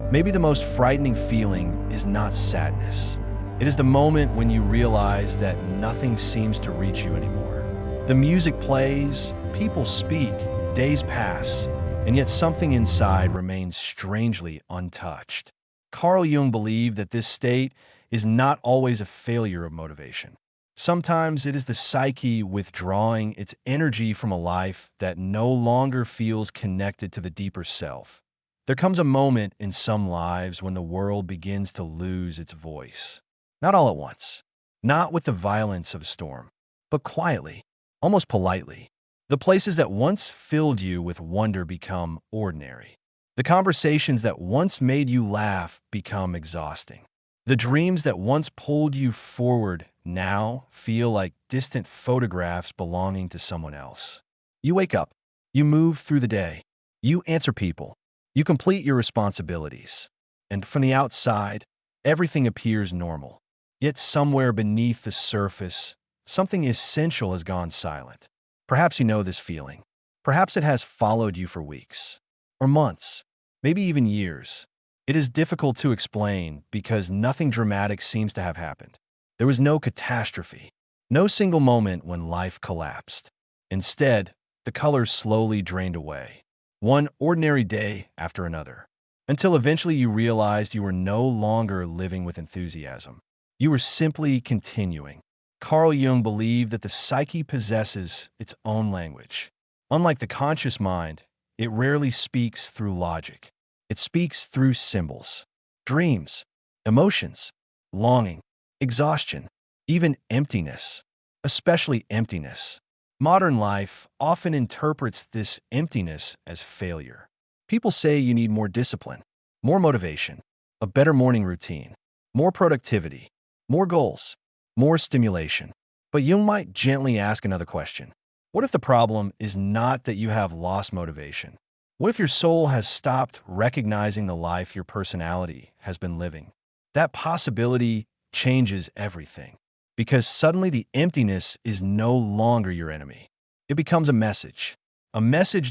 Maybe the most frightening feeling is not sadness. It is the moment when you realize that nothing seems to reach you anymore. The music plays, people speak, days pass, and yet something inside remains strangely untouched. Carl Jung believed that this state is not always a failure of motivation. Sometimes it is the psyche withdrawing its energy from a life that no longer feels connected to the deeper self. There comes a moment in some lives when the world begins to lose its voice. Not all at once, not with the violence of a storm, but quietly, almost politely. The places that once filled you with wonder become ordinary. The conversations that once made you laugh become exhausting. The dreams that once pulled you forward now feel like distant photographs belonging to someone else. You wake up, you move through the day, you answer people, you complete your responsibilities, and from the outside, everything appears normal. Yet somewhere beneath the surface, something essential has gone silent. Perhaps you know this feeling. Perhaps it has followed you for weeks, or months, maybe even years. It is difficult to explain because nothing dramatic seems to have happened. There was no catastrophe, no single moment when life collapsed. Instead, the colors slowly drained away, one ordinary day after another, until eventually you realized you were no longer living with enthusiasm. You were simply continuing. Carl Jung believed that the psyche possesses its own language. Unlike the conscious mind, it rarely speaks through logic. It speaks through symbols, dreams, emotions, longing, exhaustion, even emptiness, especially emptiness. Modern life often interprets this emptiness as failure. People say you need more discipline, more motivation, a better morning routine, more productivity, more goals, more stimulation. But Jung might gently ask another question. What if the problem is not that you have lost motivation? What if your soul has stopped recognizing the life your personality has been living? That possibility changes everything, because suddenly the emptiness is no longer your enemy. It becomes a message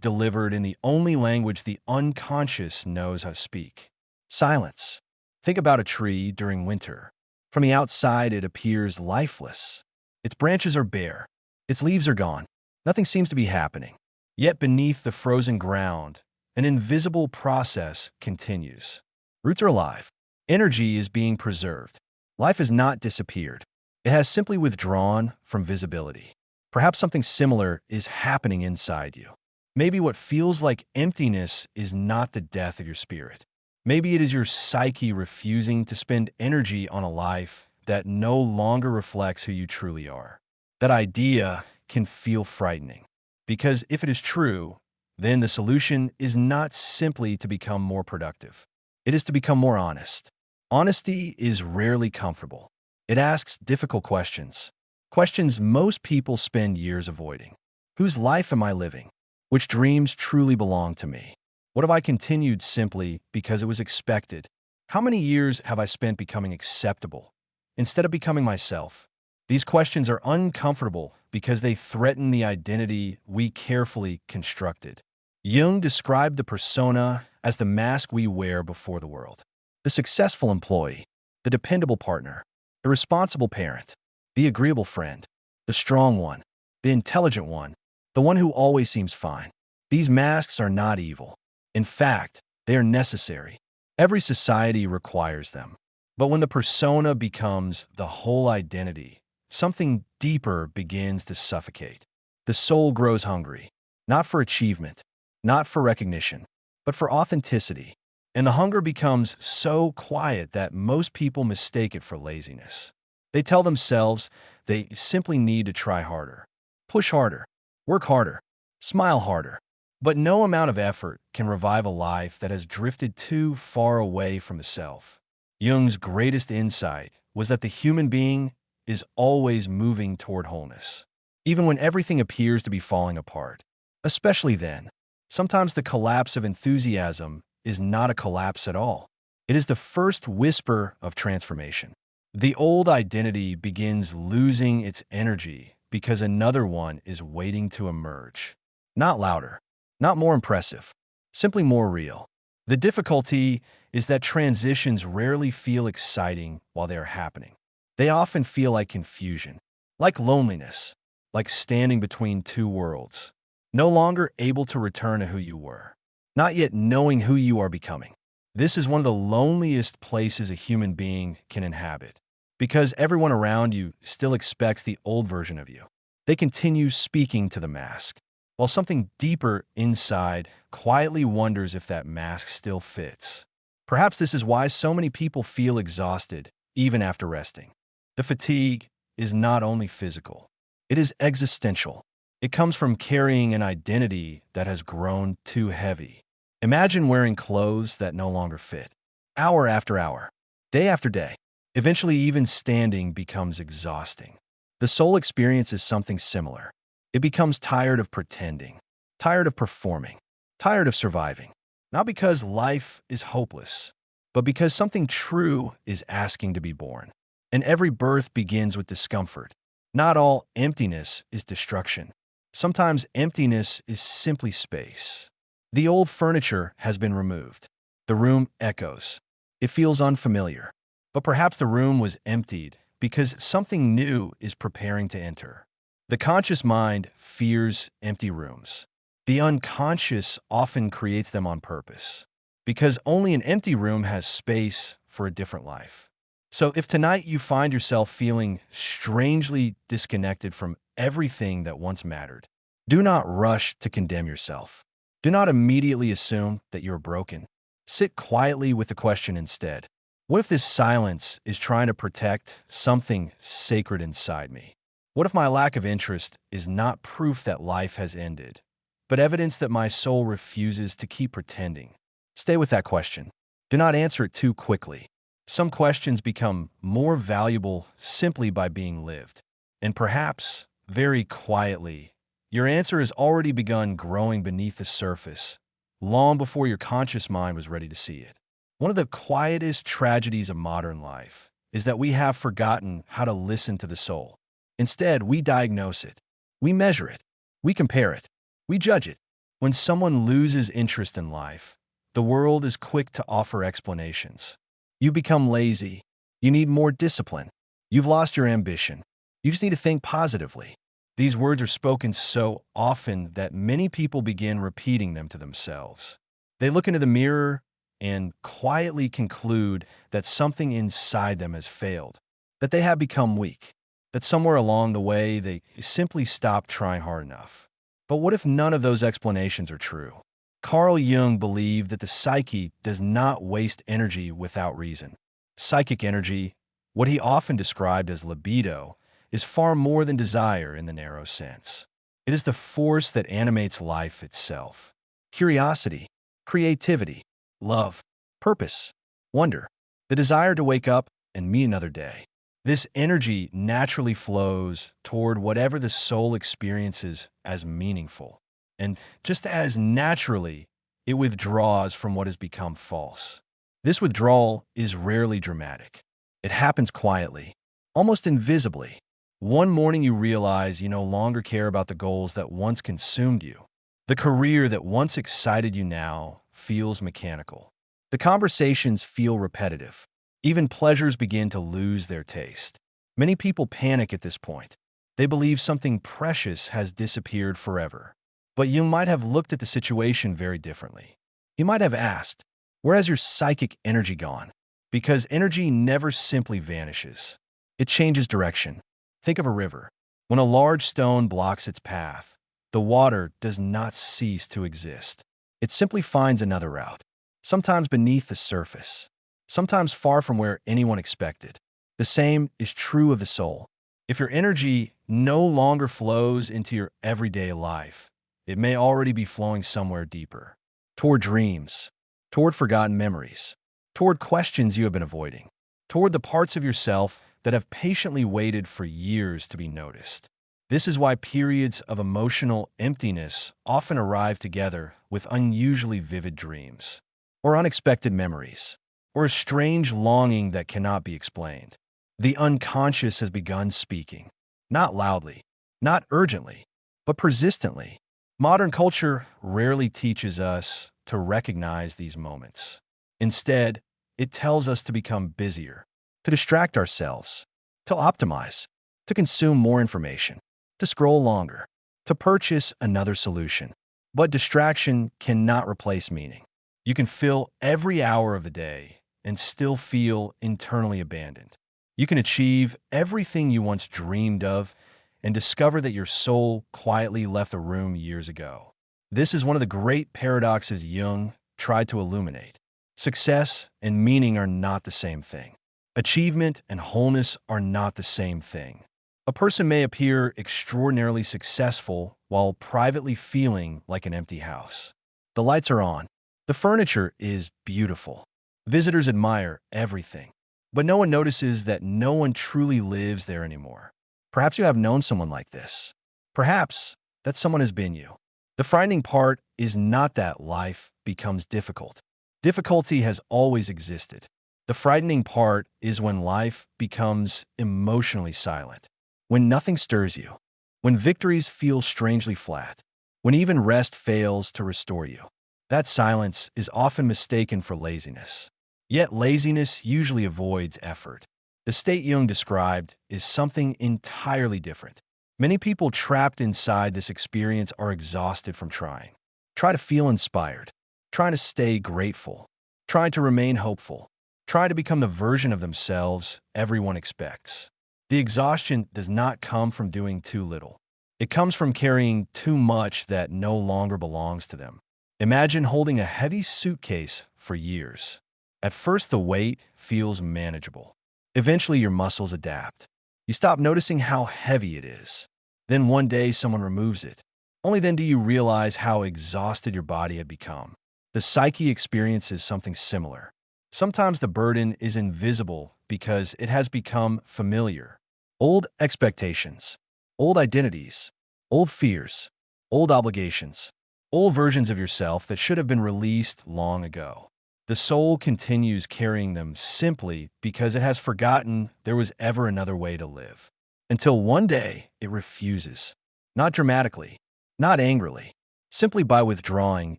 delivered in the only language the unconscious knows how to speak. Silence. Think about a tree during winter. From the outside, it appears lifeless. Its branches are bare. Its leaves are gone. Nothing seems to be happening. Yet beneath the frozen ground, an invisible process continues. Roots are alive. Energy is being preserved. Life has not disappeared. It has simply withdrawn from visibility. Perhaps something similar is happening inside you. Maybe what feels like emptiness is not the death of your spirit. Maybe it is your psyche refusing to spend energy on a life that no longer reflects who you truly are. That idea can feel frightening, because if it is true, then the solution is not simply to become more productive. It is to become more honest. Honesty is rarely comfortable. It asks difficult questions, questions most people spend years avoiding. Whose life am I living? Which dreams truly belong to me? What have I continued simply because it was expected? How many years have I spent becoming acceptable instead of becoming myself? These questions are uncomfortable because they threaten the identity we carefully constructed. Jung described the persona as the mask we wear before the world. The successful employee, the dependable partner, the responsible parent, the agreeable friend, the strong one, the intelligent one, the one who always seems fine. These masks are not evil. In fact, they are necessary. Every society requires them. But when the persona becomes the whole identity, something deeper begins to suffocate. The soul grows hungry, not for achievement, not for recognition, but for authenticity. And the hunger becomes so quiet that most people mistake it for laziness. They tell themselves they simply need to try harder, push harder, work harder, smile harder. But no amount of effort can revive a life that has drifted too far away from the self. Jung's greatest insight was that the human being is always moving toward wholeness, even when everything appears to be falling apart. Especially then, sometimes the collapse of enthusiasm is not a collapse at all. It is the first whisper of transformation. The old identity begins losing its energy because another one is waiting to emerge. Not louder, not more impressive, simply more real. The difficulty is that transitions rarely feel exciting while they are happening. They often feel like confusion, like loneliness, like standing between two worlds, no longer able to return to who you were, not yet knowing who you are becoming. This is one of the loneliest places a human being can inhabit, because everyone around you still expects the old version of you. They continue speaking to the mask, while something deeper inside quietly wonders if that mask still fits. Perhaps this is why so many people feel exhausted, even after resting. The fatigue is not only physical, it is existential. It comes from carrying an identity that has grown too heavy. Imagine wearing clothes that no longer fit, hour after hour, day after day. Eventually, even standing becomes exhausting. The soul experiences something similar. It becomes tired of pretending, tired of performing, tired of surviving. Not because life is hopeless, but because something true is asking to be born. And every birth begins with discomfort. Not all emptiness is destruction. Sometimes emptiness is simply space. The old furniture has been removed. The room echoes. It feels unfamiliar. But perhaps the room was emptied because something new is preparing to enter. The conscious mind fears empty rooms. The unconscious often creates them on purpose, because only an empty room has space for a different life. So if tonight you find yourself feeling strangely disconnected from everything that once mattered, do not rush to condemn yourself. Do not immediately assume that you're broken. Sit quietly with the question instead. What if this silence is trying to protect something sacred inside me? What if my lack of interest is not proof that life has ended, but evidence that my soul refuses to keep pretending? Stay with that question. Do not answer it too quickly. Some questions become more valuable simply by being lived. And perhaps, very quietly, your answer has already begun growing beneath the surface, long before your conscious mind was ready to see it. One of the quietest tragedies of modern life is that we have forgotten how to listen to the soul. Instead, we diagnose it, we measure it, we compare it, we judge it. When someone loses interest in life, the world is quick to offer explanations. You become lazy, you need more discipline, you've lost your ambition, you just need to think positively. These words are spoken so often that many people begin repeating them to themselves. They look into the mirror and quietly conclude that something inside them has failed, that they have become weak, that somewhere along the way they simply stopped trying hard enough. But what if none of those explanations are true? Carl Jung believed that the psyche does not waste energy without reason. Psychic energy, what he often described as libido, is far more than desire in the narrow sense. It is the force that animates life itself. Curiosity, creativity, love, purpose, wonder, the desire to wake up and meet another day. This energy naturally flows toward whatever the soul experiences as meaningful. And just as naturally, it withdraws from what has become false. This withdrawal is rarely dramatic. It happens quietly, almost invisibly. One morning you realize you no longer care about the goals that once consumed you. The career that once excited you now feels mechanical. The conversations feel repetitive. Even pleasures begin to lose their taste. Many people panic at this point. They believe something precious has disappeared forever. But you might have looked at the situation very differently. You might have asked, where has your psychic energy gone? Because energy never simply vanishes. It changes direction. Think of a river. When a large stone blocks its path, the water does not cease to exist. It simply finds another route, sometimes beneath the surface, sometimes far from where anyone expected. The same is true of the soul. If your energy no longer flows into your everyday life, it may already be flowing somewhere deeper, toward dreams, toward forgotten memories, toward questions you have been avoiding, toward the parts of yourself that have patiently waited for years to be noticed. This is why periods of emotional emptiness often arrive together with unusually vivid dreams, or unexpected memories, or a strange longing that cannot be explained. The unconscious has begun speaking, not loudly, not urgently, but persistently. Modern culture rarely teaches us to recognize these moments. Instead, it tells us to become busier, to distract ourselves, to optimize, to consume more information, to scroll longer, to purchase another solution. But distraction cannot replace meaning. You can fill every hour of the day and still feel internally abandoned. You can achieve everything you once dreamed of and discover that your soul quietly left the room years ago. This is one of the great paradoxes Jung tried to illuminate. Success and meaning are not the same thing. Achievement and wholeness are not the same thing. A person may appear extraordinarily successful while privately feeling like an empty house. The lights are on. The furniture is beautiful. Visitors admire everything. But no one notices that no one truly lives there anymore. Perhaps you have known someone like this. Perhaps that someone has been you. The frightening part is not that life becomes difficult. Difficulty has always existed. The frightening part is when life becomes emotionally silent, when nothing stirs you, when victories feel strangely flat, when even rest fails to restore you. That silence is often mistaken for laziness. Yet laziness usually avoids effort. The state Jung described is something entirely different. Many people trapped inside this experience are exhausted from trying. Try to feel inspired, trying to stay grateful, trying to remain hopeful, trying to become the version of themselves everyone expects. The exhaustion does not come from doing too little. It comes from carrying too much that no longer belongs to them. Imagine holding a heavy suitcase for years. At first, the weight feels manageable. Eventually, your muscles adapt. You stop noticing how heavy it is. Then one day, someone removes it. Only then do you realize how exhausted your body had become. The psyche experiences something similar. Sometimes the burden is invisible because it has become familiar. Old expectations, old identities, old fears, old obligations, old versions of yourself that should have been released long ago. The soul continues carrying them simply because it has forgotten there was ever another way to live. Until one day, it refuses. Not dramatically, not angrily, simply by withdrawing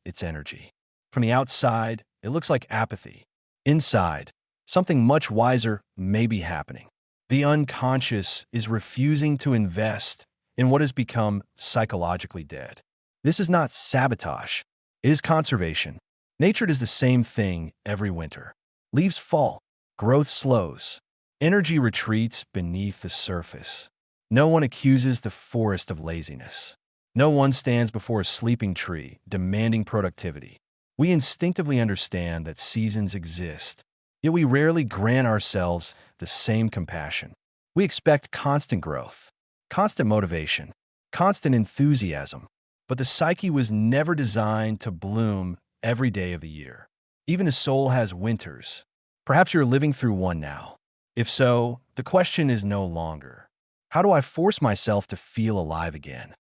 its energy. From the outside, it looks like apathy. Inside, something much wiser may be happening. The unconscious is refusing to invest in what has become psychologically dead. This is not sabotage. It is conservation. Nature does the same thing every winter. Leaves fall, growth slows, energy retreats beneath the surface. No one accuses the forest of laziness. No one stands before a sleeping tree demanding productivity. We instinctively understand that seasons exist, yet we rarely grant ourselves the same compassion. We expect constant growth, constant motivation, constant enthusiasm, but the psyche was never designed to bloom every day of the year. Even a soul has winters. Perhaps you're living through one now. If so, the question is no longer, how do I force myself to feel alive again?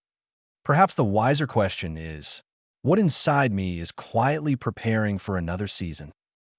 Perhaps the wiser question is, what inside me is quietly preparing for another season?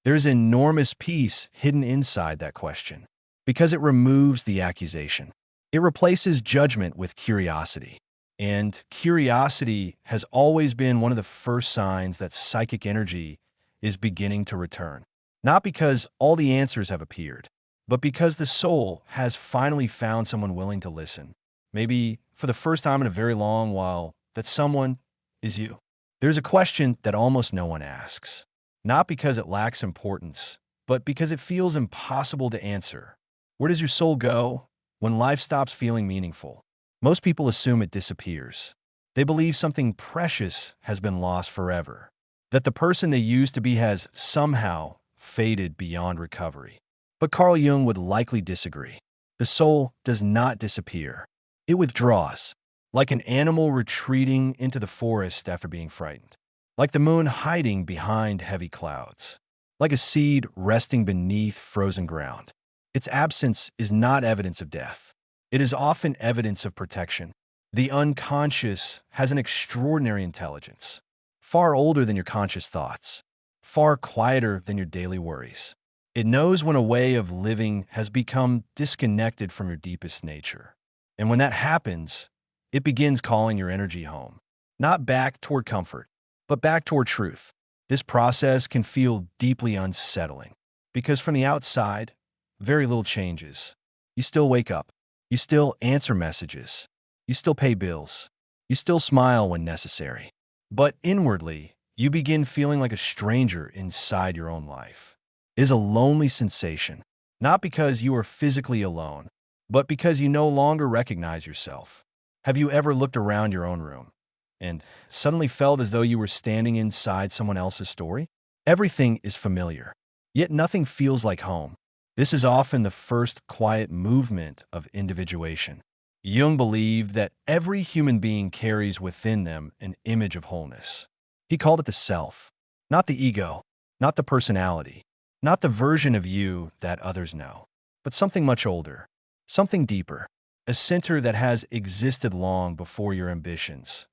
There's enormous peace hidden inside that question, because it removes the accusation. It replaces judgment with curiosity. And curiosity has always been one of the first signs that psychic energy is beginning to return. Not because all the answers have appeared, but because the soul has finally found someone willing to listen. Maybe for the first time in a very long while, that someone is you. There's a question that almost no one asks, not because it lacks importance, but because it feels impossible to answer. Where does your soul go when life stops feeling meaningful? Most people assume it disappears. They believe something precious has been lost forever, that the person they used to be has somehow faded beyond recovery. But Carl Jung would likely disagree. The soul does not disappear. It withdraws, like an animal retreating into the forest after being frightened, like the moon hiding behind heavy clouds, like a seed resting beneath frozen ground. Its absence is not evidence of death. It is often evidence of protection. The unconscious has an extraordinary intelligence, far older than your conscious thoughts, far quieter than your daily worries. It knows when a way of living has become disconnected from your deepest nature. And when that happens, it begins calling your energy home, not back toward comfort, but back toward truth. This process can feel deeply unsettling. Because from the outside, very little changes. You still wake up. You still answer messages. You still pay bills. You still smile when necessary. But inwardly, you begin feeling like a stranger inside your own life. It is a lonely sensation, not because you are physically alone, but because you no longer recognize yourself. Have you ever looked around your own room and suddenly felt as though you were standing inside someone else's story? Everything is familiar, yet nothing feels like home. This is often the first quiet movement of individuation. Jung believed that every human being carries within them an image of wholeness. He called it the self, not the ego, not the personality, not the version of you that others know, but something much older, something deeper, a center that has existed long before your ambitions,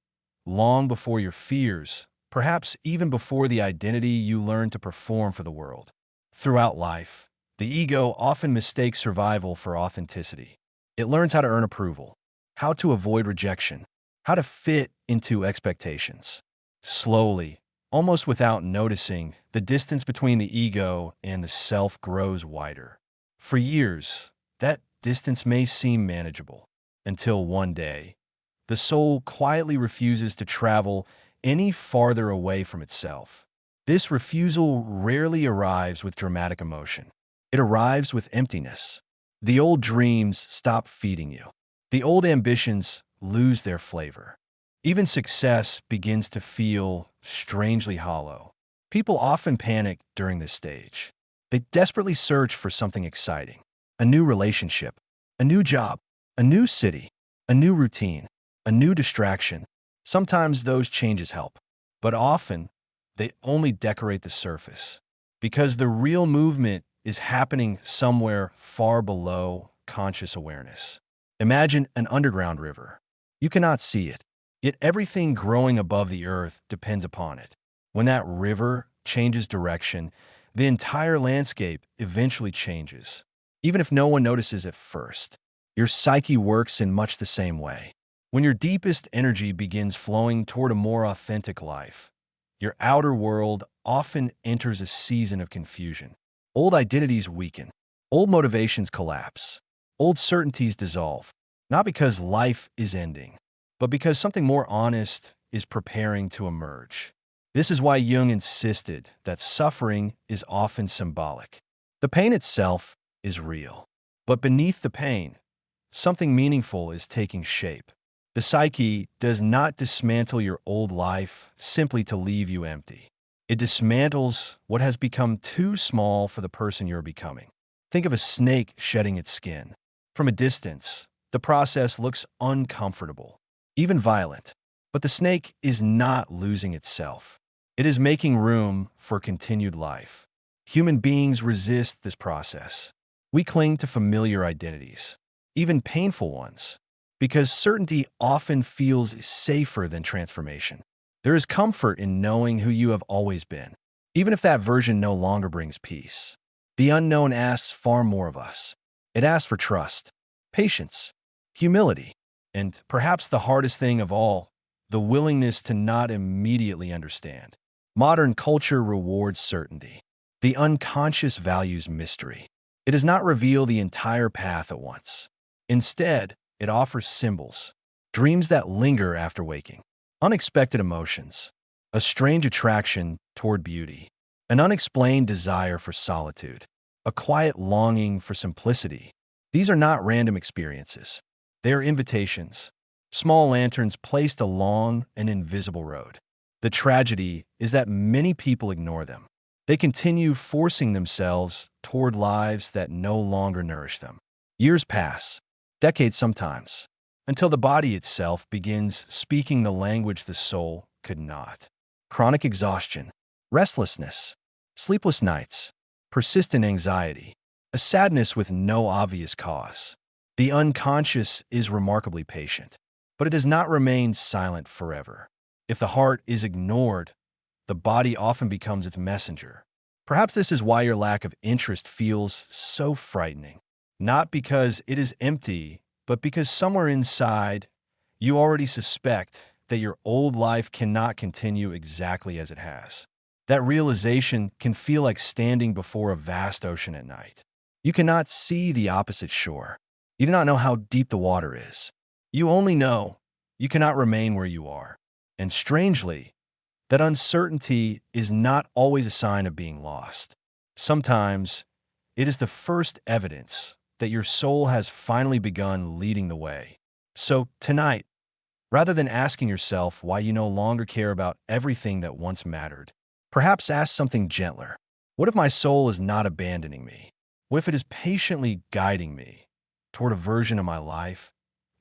long before your fears, perhaps even before the identity you learned to perform for the world. Throughout life, the ego often mistakes survival for authenticity. It learns how to earn approval, how to avoid rejection, how to fit into expectations. Slowly, almost without noticing, the distance between the ego and the self grows wider. For years, that distance may seem manageable, until one day, the soul quietly refuses to travel any farther away from itself. This refusal rarely arrives with dramatic emotion. It arrives with emptiness. The old dreams stop feeding you. The old ambitions lose their flavor. Even success begins to feel strangely hollow. People often panic during this stage. They desperately search for something exciting, a new relationship, a new job, a new city, a new routine, a new distraction. Sometimes those changes help, but often they only decorate the surface because the real movement is happening somewhere far below conscious awareness. Imagine an underground river. You cannot see it, yet everything growing above the earth depends upon it. When that river changes direction, the entire landscape eventually changes, even if no one notices at first. Your psyche works in much the same way. When your deepest energy begins flowing toward a more authentic life, your outer world often enters a season of confusion. Old identities weaken. Old motivations collapse. Old certainties dissolve. Not because life is ending, but because something more honest is preparing to emerge. This is why Jung insisted that suffering is often symbolic. The pain itself is real, but beneath the pain, something meaningful is taking shape. The psyche does not dismantle your old life simply to leave you empty. It dismantles what has become too small for the person you're becoming. Think of a snake shedding its skin. From a distance, the process looks uncomfortable, even violent. But the snake is not losing itself. It is making room for continued life. Human beings resist this process. We cling to familiar identities, even painful ones, because certainty often feels safer than transformation. There is comfort in knowing who you have always been, even if that version no longer brings peace. The unknown asks far more of us. It asks for trust, patience, humility, and perhaps the hardest thing of all, the willingness to not immediately understand. Modern culture rewards certainty. The unconscious values mystery. It does not reveal the entire path at once. Instead, it offers symbols, dreams that linger after waking, unexpected emotions, a strange attraction toward beauty, an unexplained desire for solitude, a quiet longing for simplicity. These are not random experiences. They are invitations, small lanterns placed along an invisible road. The tragedy is that many people ignore them. They continue forcing themselves toward lives that no longer nourish them. Years pass, decades sometimes, until the body itself begins speaking the language the soul could not. Chronic exhaustion, restlessness, sleepless nights, persistent anxiety, a sadness with no obvious cause. The unconscious is remarkably patient, but it does not remain silent forever. If the heart is ignored, the body often becomes its messenger. Perhaps this is why your lack of interest feels so frightening. Not because it is empty, but because somewhere inside, you already suspect that your old life cannot continue exactly as it has. That realization can feel like standing before a vast ocean at night. You cannot see the opposite shore. You do not know how deep the water is. You only know you cannot remain where you are. And strangely, that uncertainty is not always a sign of being lost. Sometimes, it is the first evidence that your soul has finally begun leading the way. So, tonight, rather than asking yourself why you no longer care about everything that once mattered, perhaps ask something gentler. What if my soul is not abandoning me? What if it is patiently guiding me toward a version of my life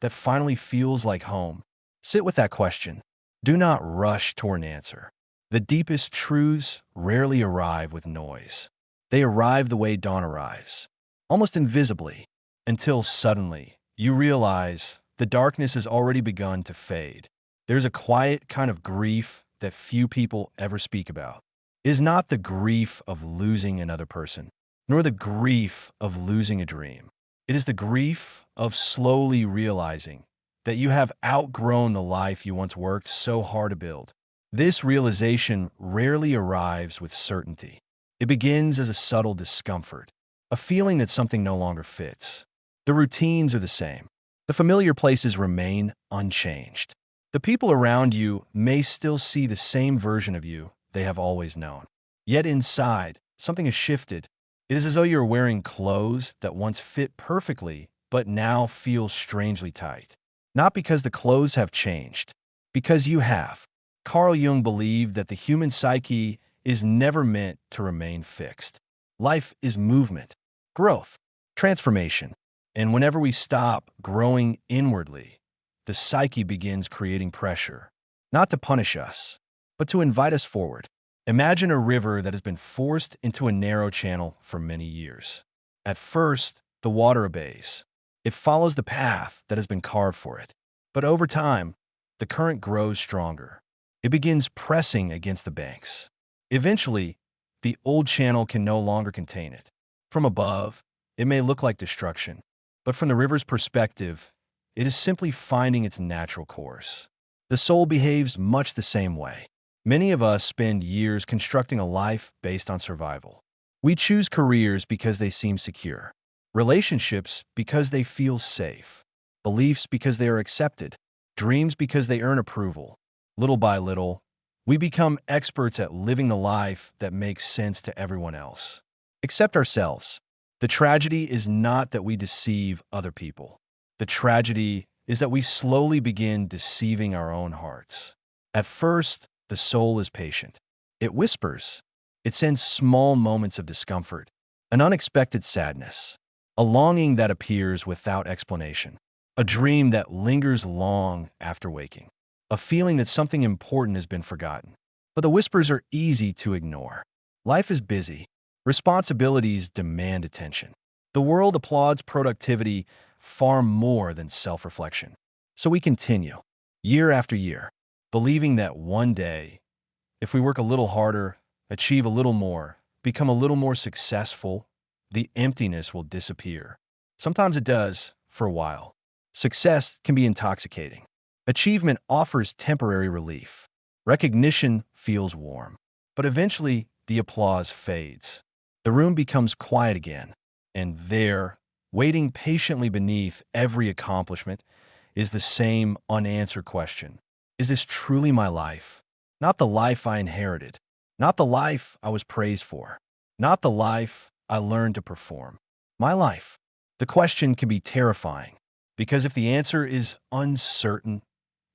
that finally feels like home? Sit with that question. Do not rush toward an answer. The deepest truths rarely arrive with noise. They arrive the way dawn arrives, almost invisibly, until suddenly you realize the darkness has already begun to fade. There's a quiet kind of grief that few people ever speak about. It is not the grief of losing another person, nor the grief of losing a dream. It is the grief of slowly realizing that you have outgrown the life you once worked so hard to build. This realization rarely arrives with certainty. It begins as a subtle discomfort, a feeling that something no longer fits. The routines are the same. The familiar places remain unchanged. The people around you may still see the same version of you they have always known. Yet inside, something has shifted. It is as though you're wearing clothes that once fit perfectly, but now feel strangely tight. Not because the clothes have changed, because you have. Carl Jung believed that the human psyche is never meant to remain fixed. Life is movement, growth, transformation. And whenever we stop growing inwardly, the psyche begins creating pressure, not to punish us, but to invite us forward. Imagine a river that has been forced into a narrow channel for many years. At first, the water obeys. It follows the path that has been carved for it. But over time, the current grows stronger. It begins pressing against the banks. Eventually, the old channel can no longer contain it. From above, it may look like destruction, but from the river's perspective, it is simply finding its natural course. The soul behaves much the same way. Many of us spend years constructing a life based on survival. We choose careers because they seem secure, relationships because they feel safe, beliefs because they are accepted, dreams because they earn approval. Little by little, we become experts at living the life that makes sense to everyone else, except ourselves. The tragedy is not that we deceive other people. The tragedy is that we slowly begin deceiving our own hearts. At first, the soul is patient. It whispers. It sends small moments of discomfort, an unexpected sadness, a longing that appears without explanation, a dream that lingers long after waking, a feeling that something important has been forgotten. But the whispers are easy to ignore. Life is busy. Responsibilities demand attention. The world applauds productivity far more than self-reflection. So we continue, year after year, believing that one day, if we work a little harder, achieve a little more, become a little more successful, the emptiness will disappear. Sometimes it does, for a while. Success can be intoxicating. Achievement offers temporary relief. Recognition feels warm. But eventually, the applause fades. The room becomes quiet again. And there, waiting patiently beneath every accomplishment, is the same unanswered question. Is this truly my life? Not the life I inherited. Not the life I was praised for. Not the life I learned to perform. My life. The question can be terrifying, because if the answer is uncertain,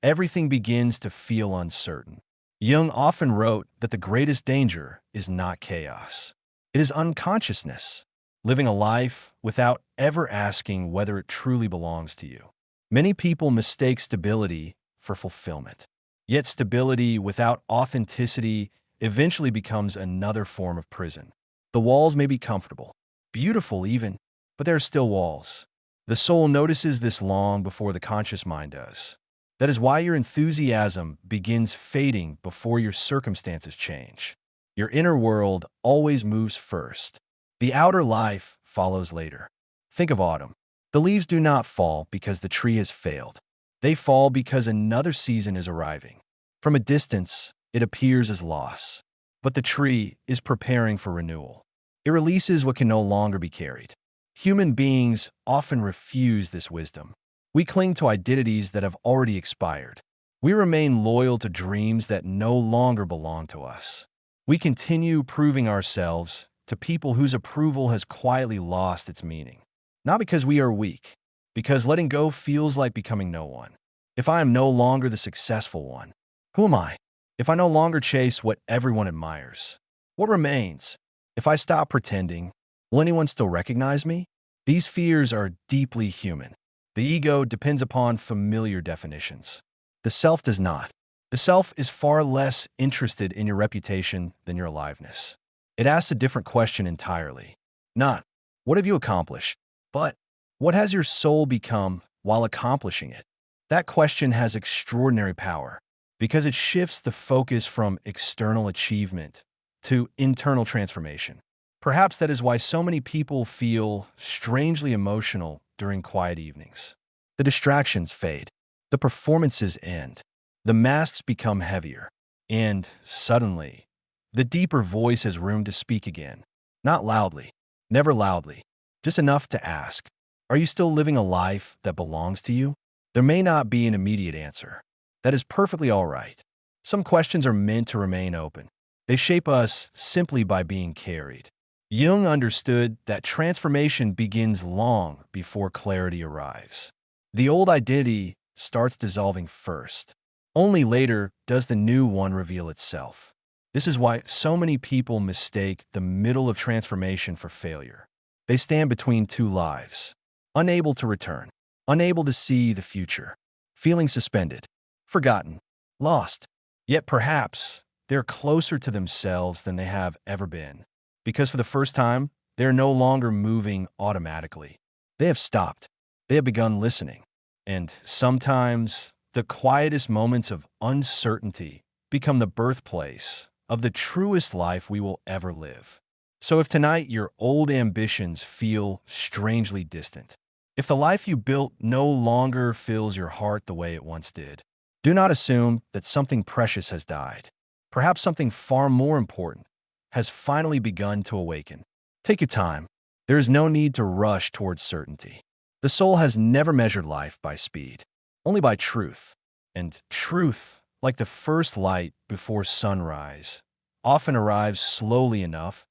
everything begins to feel uncertain. Jung often wrote that the greatest danger is not chaos. It is unconsciousness, living a life without ever asking whether it truly belongs to you. Many people mistake stability for fulfillment. Yet stability without authenticity eventually becomes another form of prison. The walls may be comfortable, beautiful even, but there are still walls. The soul notices this long before the conscious mind does. That is why your enthusiasm begins fading before your circumstances change. Your inner world always moves first. The outer life follows later. Think of autumn. The leaves do not fall because the tree has failed. They fall because another season is arriving. From a distance, it appears as loss. but the tree is preparing for renewal. It releases what can no longer be carried. Human beings often refuse this wisdom. We cling to identities that have already expired. We remain loyal to dreams that no longer belong to us. We continue proving ourselves to people whose approval has quietly lost its meaning. Not because we are weak, because letting go feels like becoming no one. If I am no longer the successful one, who am I? If I no longer chase what everyone admires, what remains? If I stop pretending, will anyone still recognize me? These fears are deeply human. The ego depends upon familiar definitions. The self does not. The self is far less interested in your reputation than your aliveness. It asks a different question entirely. Not, what have you accomplished? But, what has your soul become while accomplishing it? That question has extraordinary power because it shifts the focus from external achievement to internal transformation. Perhaps that is why so many people feel strangely emotional during quiet evenings. The distractions fade, the performances end, the masks become heavier, and suddenly, the deeper voice has room to speak again. Not loudly, never loudly, just enough to ask, are you still living a life that belongs to you? There may not be an immediate answer. That is perfectly all right. Some questions are meant to remain open. They shape us simply by being carried. Jung understood that transformation begins long before clarity arrives. The old identity starts dissolving first. Only later does the new one reveal itself. This is why so many people mistake the middle of transformation for failure. They stand between two lives, unable to return, unable to see the future, feeling suspended, forgotten, lost. Yet perhaps they're closer to themselves than they have ever been. Because for the first time, they're no longer moving automatically. They have stopped. They have begun listening. And sometimes, the quietest moments of uncertainty become the birthplace of the truest life we will ever live. So if tonight your old ambitions feel strangely distant, if the life you built no longer fills your heart the way it once did, do not assume that something precious has died. Perhaps something far more important has finally begun to awaken. Take your time. There is no need to rush towards certainty. The soul has never measured life by speed, only by truth. And truth, like the first light before sunrise, often arrives slowly enough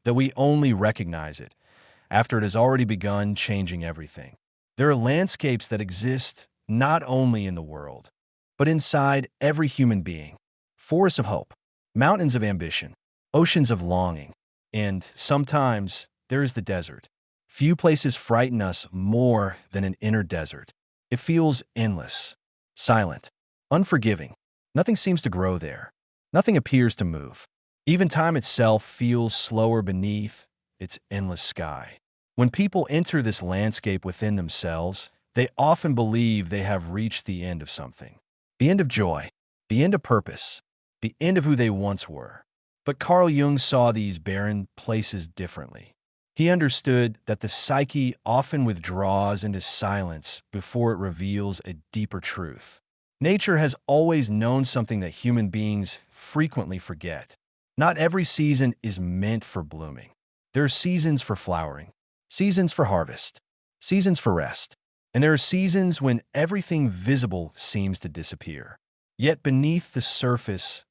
that we only recognize it after it has already begun changing everything. There are landscapes that exist not only in the world, but inside every human being. Forests of hope, mountains of ambition, oceans of longing, and sometimes there is the desert. Few places frighten us more than an inner desert. It feels endless, silent, unforgiving. Nothing seems to grow there. Nothing appears to move. Even time itself feels slower beneath its endless sky. When people enter this landscape within themselves, they often believe they have reached the end of something. The end of joy, the end of purpose, the end of who they once were. But Carl Jung saw these barren places differently. He understood that the psyche often withdraws into silence before it reveals a deeper truth. Nature has always known something that human beings frequently forget. Not every season is meant for blooming. There are seasons for flowering, seasons for harvest, seasons for rest, and there are seasons when everything visible seems to disappear. Yet beneath the surface,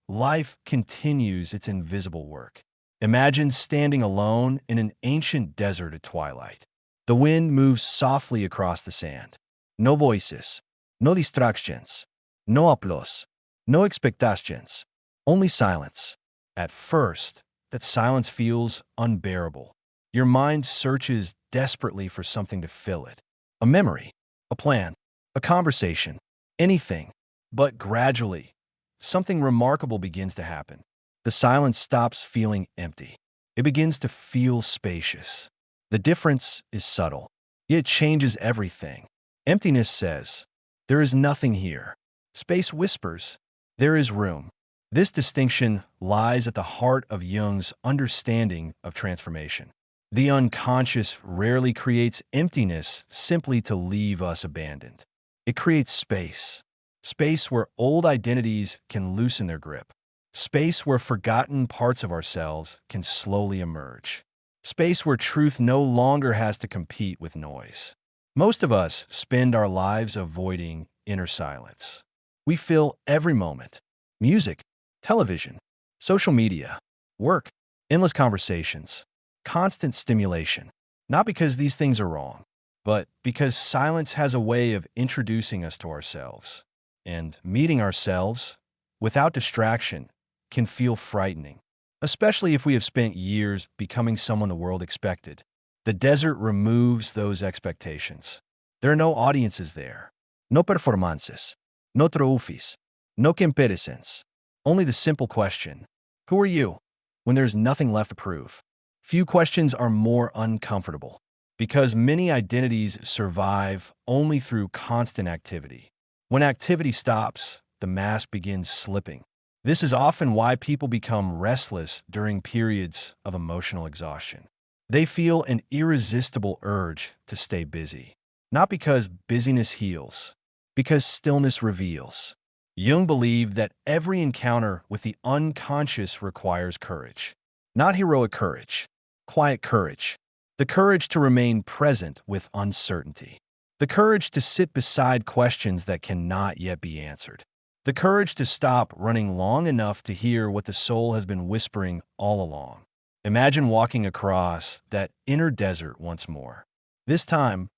life continues its invisible work. Imagine standing alone in an ancient desert at twilight. The wind moves softly across the sand. No voices, no distractions, no applause, no expectations, only silence. At first, that silence feels unbearable. Your mind searches desperately for something to fill it. A memory, a plan, a conversation, anything. But gradually, something remarkable begins to happen. The silence stops feeling empty. It begins to feel spacious. The difference is subtle, yet it changes everything. Emptiness says, there is nothing here. Space whispers, there is room. This distinction lies at the heart of Jung's understanding of transformation. The unconscious rarely creates emptiness simply to leave us abandoned. It creates space, space where old identities can loosen their grip, Space where forgotten parts of ourselves can slowly emerge. Space where truth no longer has to compete with noise. Most of us spend our lives avoiding inner silence. We fill every moment. Music, television, social media, work, endless conversations, constant stimulation. Not because these things are wrong, but because silence has a way of introducing us to ourselves. And meeting ourselves, without distraction, can feel frightening, especially if we have spent years becoming someone the world expected. The desert removes those expectations. There are no audiences there, no performances, no trophies, no comparisons. Only the simple question, who are you? When there's nothing left to prove. Few questions are more uncomfortable, because many identities survive only through constant activity. When activity stops, the mask begins slipping. This is often why people become restless during periods of emotional exhaustion. They feel an irresistible urge to stay busy. Not because busyness heals, because stillness reveals. Jung believed that every encounter with the unconscious requires courage. Not heroic courage, quiet courage. The courage to remain present with uncertainty. The courage to sit beside questions that cannot yet be answered. The courage to stop running long enough to hear what the soul has been whispering all along. Imagine walking across that inner desert once more. This time,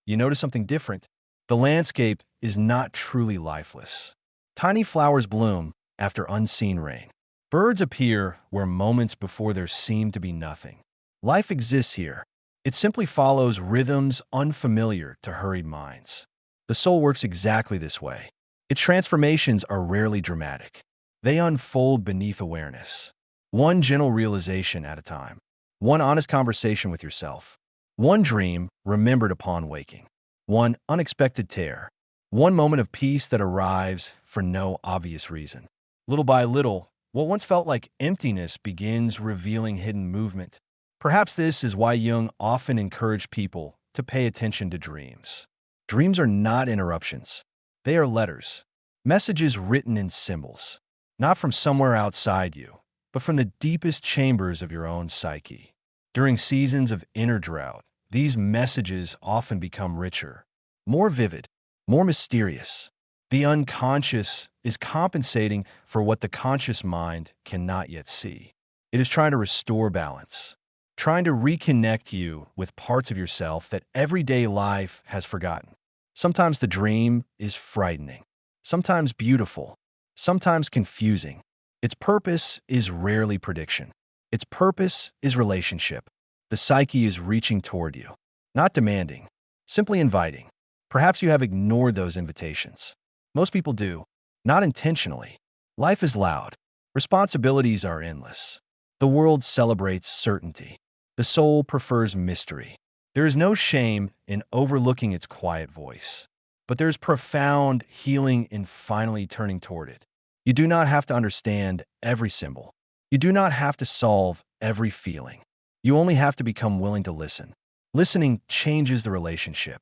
you notice something different. The landscape is not truly lifeless. Tiny flowers bloom after unseen rain. Birds appear where moments before there seemed to be nothing. Life exists here. It simply follows rhythms unfamiliar to hurried minds. The soul works exactly this way. Its transformations are rarely dramatic. They unfold beneath awareness. One gentle realization at a time. One honest conversation with yourself. One dream remembered upon waking. One unexpected tear. One moment of peace that arrives for no obvious reason. Little by little, what once felt like emptiness begins revealing hidden movement. Perhaps this is why Jung often encouraged people to pay attention to dreams. Dreams are not interruptions. They are letters, messages written in symbols, not from somewhere outside you, but from the deepest chambers of your own psyche. During seasons of inner drought, these messages often become richer, more vivid, more mysterious. The unconscious is compensating for what the conscious mind cannot yet see. It is trying to restore balance, trying to reconnect you with parts of yourself that everyday life has forgotten. Sometimes the dream is frightening, sometimes beautiful, sometimes confusing. Its purpose is rarely prediction. Its purpose is relationship. The psyche is reaching toward you, not demanding, simply inviting. Perhaps you have ignored those invitations. Most people do, not intentionally. Life is loud. Responsibilities are endless. The world celebrates certainty. The soul prefers mystery. There is no shame in overlooking its quiet voice, but there's profound healing in finally turning toward it. You do not have to understand every symbol. You do not have to solve every feeling. You only have to become willing to listen. Listening changes the relationship.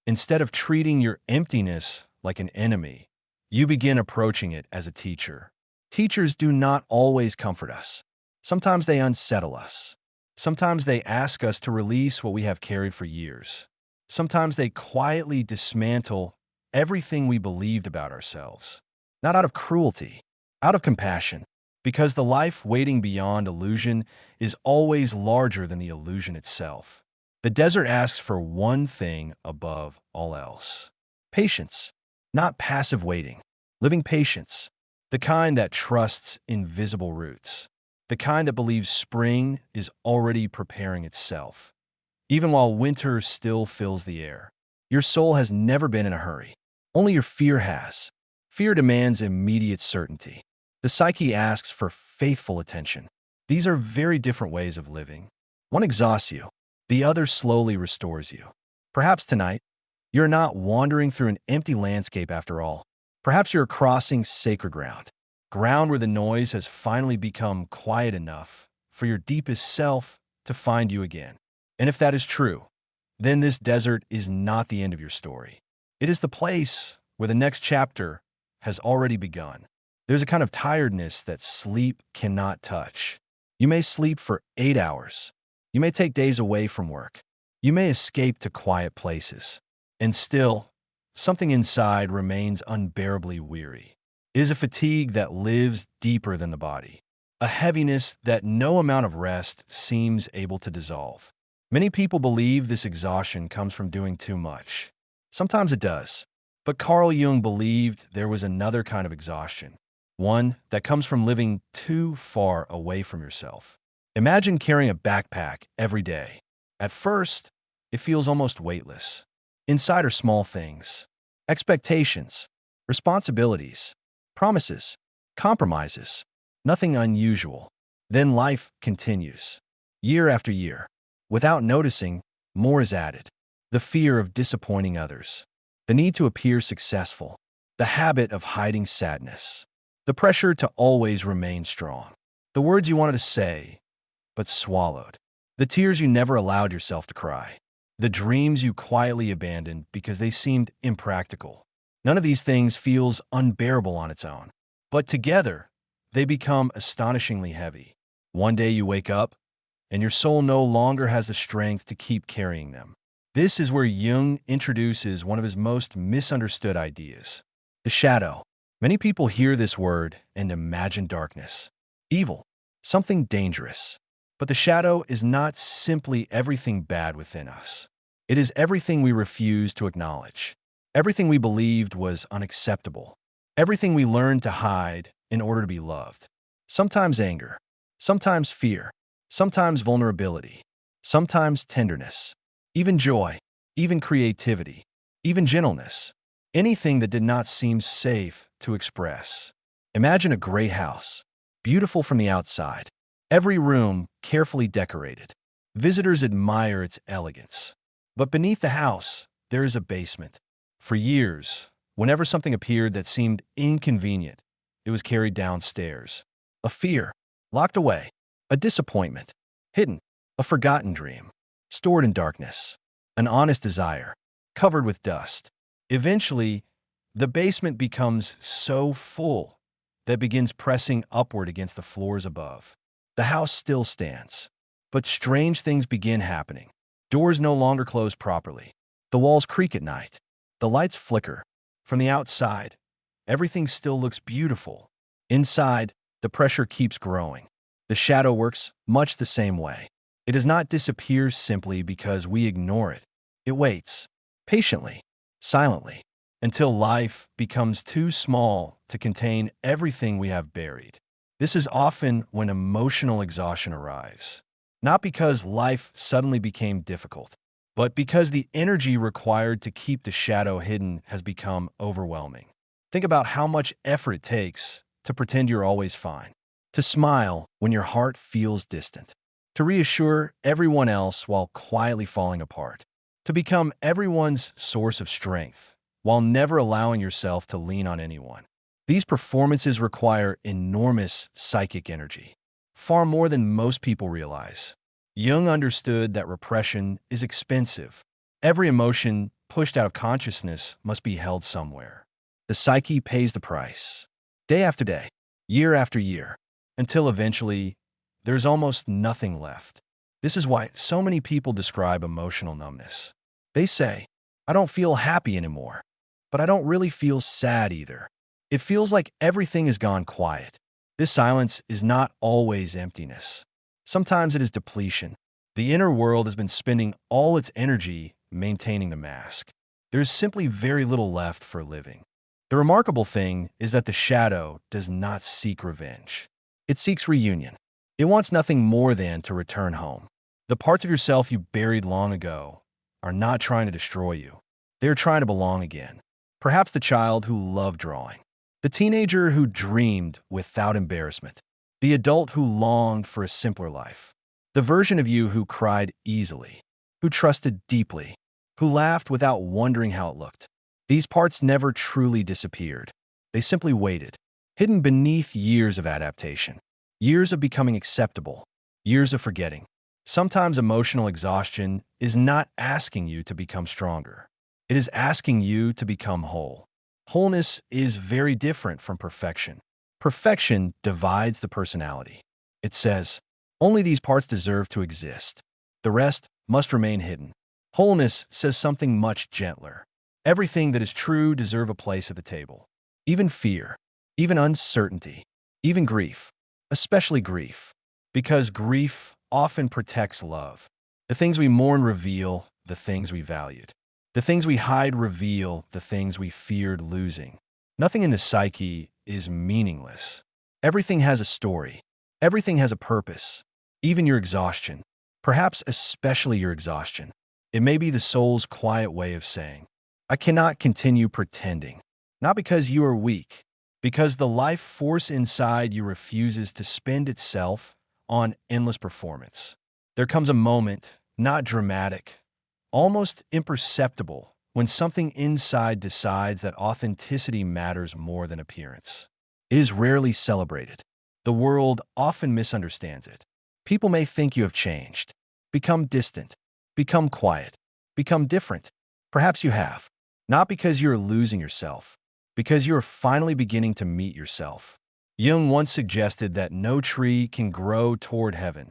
Instead of treating your emptiness like an enemy, you begin approaching it as a teacher. Teachers do not always comfort us. Sometimes they unsettle us. Sometimes they ask us to release what we have carried for years. Sometimes they quietly dismantle everything we believed about ourselves. Not out of cruelty, out of compassion. Because the life waiting beyond illusion is always larger than the illusion itself. The desert asks for one thing above all else. Patience, not passive waiting. Living patience, the kind that trusts invisible roots. The kind that believes spring is already preparing itself, even while winter still fills the air. Your soul has never been in a hurry. Only your fear has. Fear demands immediate certainty. The psyche asks for faithful attention. These are very different ways of living. One exhausts you. The other slowly restores you. Perhaps tonight, you're not wandering through an empty landscape after all. Perhaps you're crossing sacred ground. Ground where the noise has finally become quiet enough for your deepest self to find you again. And if that is true, then this desert is not the end of your story. It is the place where the next chapter has already begun. There's a kind of tiredness that sleep cannot touch. You may sleep for 8 hours. You may take days away from work. You may escape to quiet places. And still, something inside remains unbearably weary. It is a fatigue that lives deeper than the body, a heaviness that no amount of rest seems able to dissolve. Many people believe this exhaustion comes from doing too much. Sometimes it does. But Carl Jung believed there was another kind of exhaustion, one that comes from living too far away from yourself. Imagine carrying a backpack every day. At first, it feels almost weightless. Inside are small things, expectations, responsibilities, promises, compromises, nothing unusual. Then life continues, year after year. Without noticing, more is added. The fear of disappointing others, the need to appear successful, the habit of hiding sadness, the pressure to always remain strong, the words you wanted to say, but swallowed, the tears you never allowed yourself to cry, the dreams you quietly abandoned because they seemed impractical. None of these things feels unbearable on its own, but together, they become astonishingly heavy. One day you wake up, and your soul no longer has the strength to keep carrying them. This is where Jung introduces one of his most misunderstood ideas, the shadow. Many people hear this word and imagine darkness, evil, something dangerous. But the shadow is not simply everything bad within us. It is everything we refuse to acknowledge, everything we believed was unacceptable, everything we learned to hide in order to be loved. Sometimes anger, sometimes fear, sometimes vulnerability, sometimes tenderness, even joy, even creativity, even gentleness, anything that did not seem safe to express. Imagine a gray house, beautiful from the outside, every room carefully decorated. Visitors admire its elegance. But beneath the house, there is a basement. For years, whenever something appeared that seemed inconvenient, it was carried downstairs. A fear, locked away. A disappointment, hidden. A forgotten dream, stored in darkness. An honest desire, covered with dust. Eventually, the basement becomes so full that it begins pressing upward against the floors above. The house still stands, but strange things begin happening. Doors no longer close properly. The walls creak at night. The lights flicker. From the outside, everything still looks beautiful. Inside, the pressure keeps growing. The shadow works much the same way. It does not disappear simply because we ignore it. It waits, patiently, silently, until life becomes too small to contain everything we have buried. This is often when emotional exhaustion arrives, not because life suddenly became difficult, but because the energy required to keep the shadow hidden has become overwhelming. Think about how much effort it takes to pretend you're always fine, to smile when your heart feels distant, to reassure everyone else while quietly falling apart, to become everyone's source of strength while never allowing yourself to lean on anyone. These performances require enormous psychic energy, far more than most people realize. Jung understood that repression is expensive. Every emotion pushed out of consciousness must be held somewhere. The psyche pays the price, day after day, year after year, until eventually there's almost nothing left. This is why so many people describe emotional numbness. They say, I don't feel happy anymore, but I don't really feel sad either. It feels like everything has gone quiet. This silence is not always emptiness. Sometimes it is depletion. The inner world has been spending all its energy maintaining the mask. There is simply very little left for living. The remarkable thing is that the shadow does not seek revenge. It seeks reunion. It wants nothing more than to return home. The parts of yourself you buried long ago are not trying to destroy you. They are trying to belong again. Perhaps the child who loved drawing, the teenager who dreamed without embarrassment, the adult who longed for a simpler life, the version of you who cried easily, who trusted deeply, who laughed without wondering how it looked. These parts never truly disappeared. They simply waited, hidden beneath years of adaptation, years of becoming acceptable, years of forgetting. Sometimes emotional exhaustion is not asking you to become stronger. It is asking you to become whole. Wholeness is very different from perfection. Perfection divides the personality. It says, only these parts deserve to exist. The rest must remain hidden. Wholeness says something much gentler. Everything that is true deserves a place at the table. Even fear, even uncertainty, even grief, especially grief, because grief often protects love. The things we mourn reveal the things we valued. The things we hide reveal the things we feared losing. Nothing in the psyche is meaningless. Everything has a story. Everything has a purpose. Even your exhaustion. Perhaps especially your exhaustion. It may be the soul's quiet way of saying, I cannot continue pretending. Not because you are weak, because the life force inside you refuses to spend itself on endless performance. There comes a moment, not dramatic, almost imperceptible, when something inside decides that authenticity matters more than appearance. It is rarely celebrated. The world often misunderstands it. People may think you have changed, become distant, become quiet, become different. Perhaps you have. Not because you are losing yourself, because you are finally beginning to meet yourself. Jung once suggested that no tree can grow toward heaven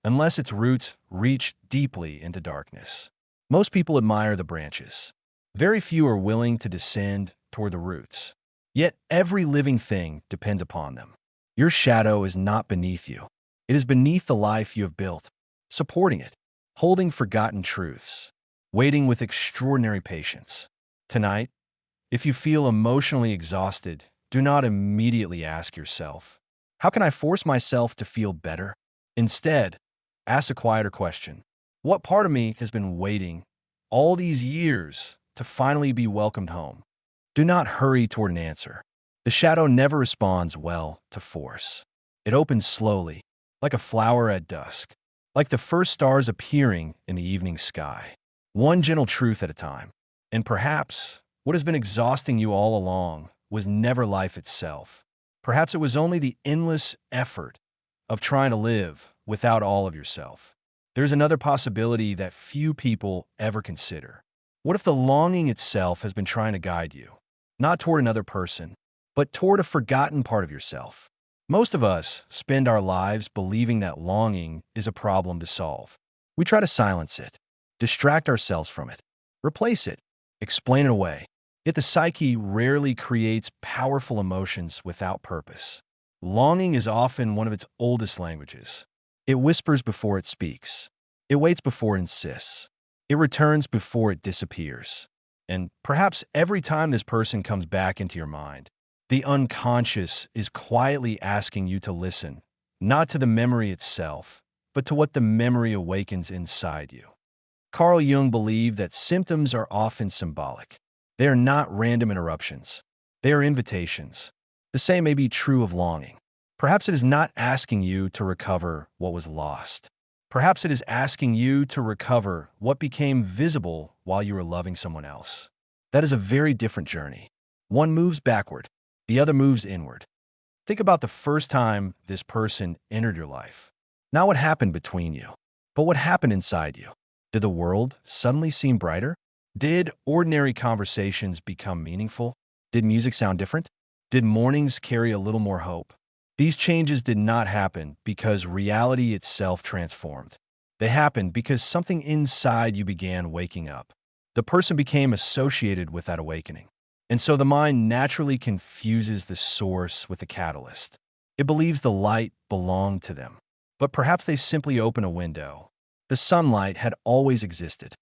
unless its roots reach deeply into darkness. Most people admire the branches. Very few are willing to descend toward the roots. Yet every living thing depends upon them. Your shadow is not beneath you. It is beneath the life you have built, supporting it, holding forgotten truths, waiting with extraordinary patience. Tonight, if you feel emotionally exhausted, do not immediately ask yourself, how can I force myself to feel better? Instead, ask a quieter question. What part of me has been waiting all these years to finally be welcomed home? Do not hurry toward an answer. The shadow never responds well to force. It opens slowly, like a flower at dusk, like the first stars appearing in the evening sky. One gentle truth at a time. And perhaps what has been exhausting you all along was never life itself. Perhaps it was only the endless effort of trying to live without all of yourself. There's another possibility that few people ever consider. What if the longing itself has been trying to guide you, not toward another person, but toward a forgotten part of yourself? Most of us spend our lives believing that longing is a problem to solve. We try to silence it, distract ourselves from it, replace it, explain it away. Yet the psyche rarely creates powerful emotions without purpose. Longing is often one of its oldest languages. It whispers before it speaks. It waits before it insists. It returns before it disappears. And perhaps every time this person comes back into your mind, the unconscious is quietly asking you to listen, not to the memory itself, but to what the memory awakens inside you. Carl Jung believed that symptoms are often symbolic. They are not random interruptions. They are invitations. The same may be true of longing. Perhaps it is not asking you to recover what was lost. Perhaps it is asking you to recover what became visible while you were loving someone else. That is a very different journey. One moves backward, the other moves inward. Think about the first time this person entered your life. Not what happened between you, but what happened inside you. Did the world suddenly seem brighter? Did ordinary conversations become meaningful? Did music sound different? Did mornings carry a little more hope? These changes did not happen because reality itself transformed. They happened because something inside you began waking up. The person became associated with that awakening. And so the mind naturally confuses the source with the catalyst. It believes the light belonged to them. But perhaps they simply open a window. The sunlight had always existed.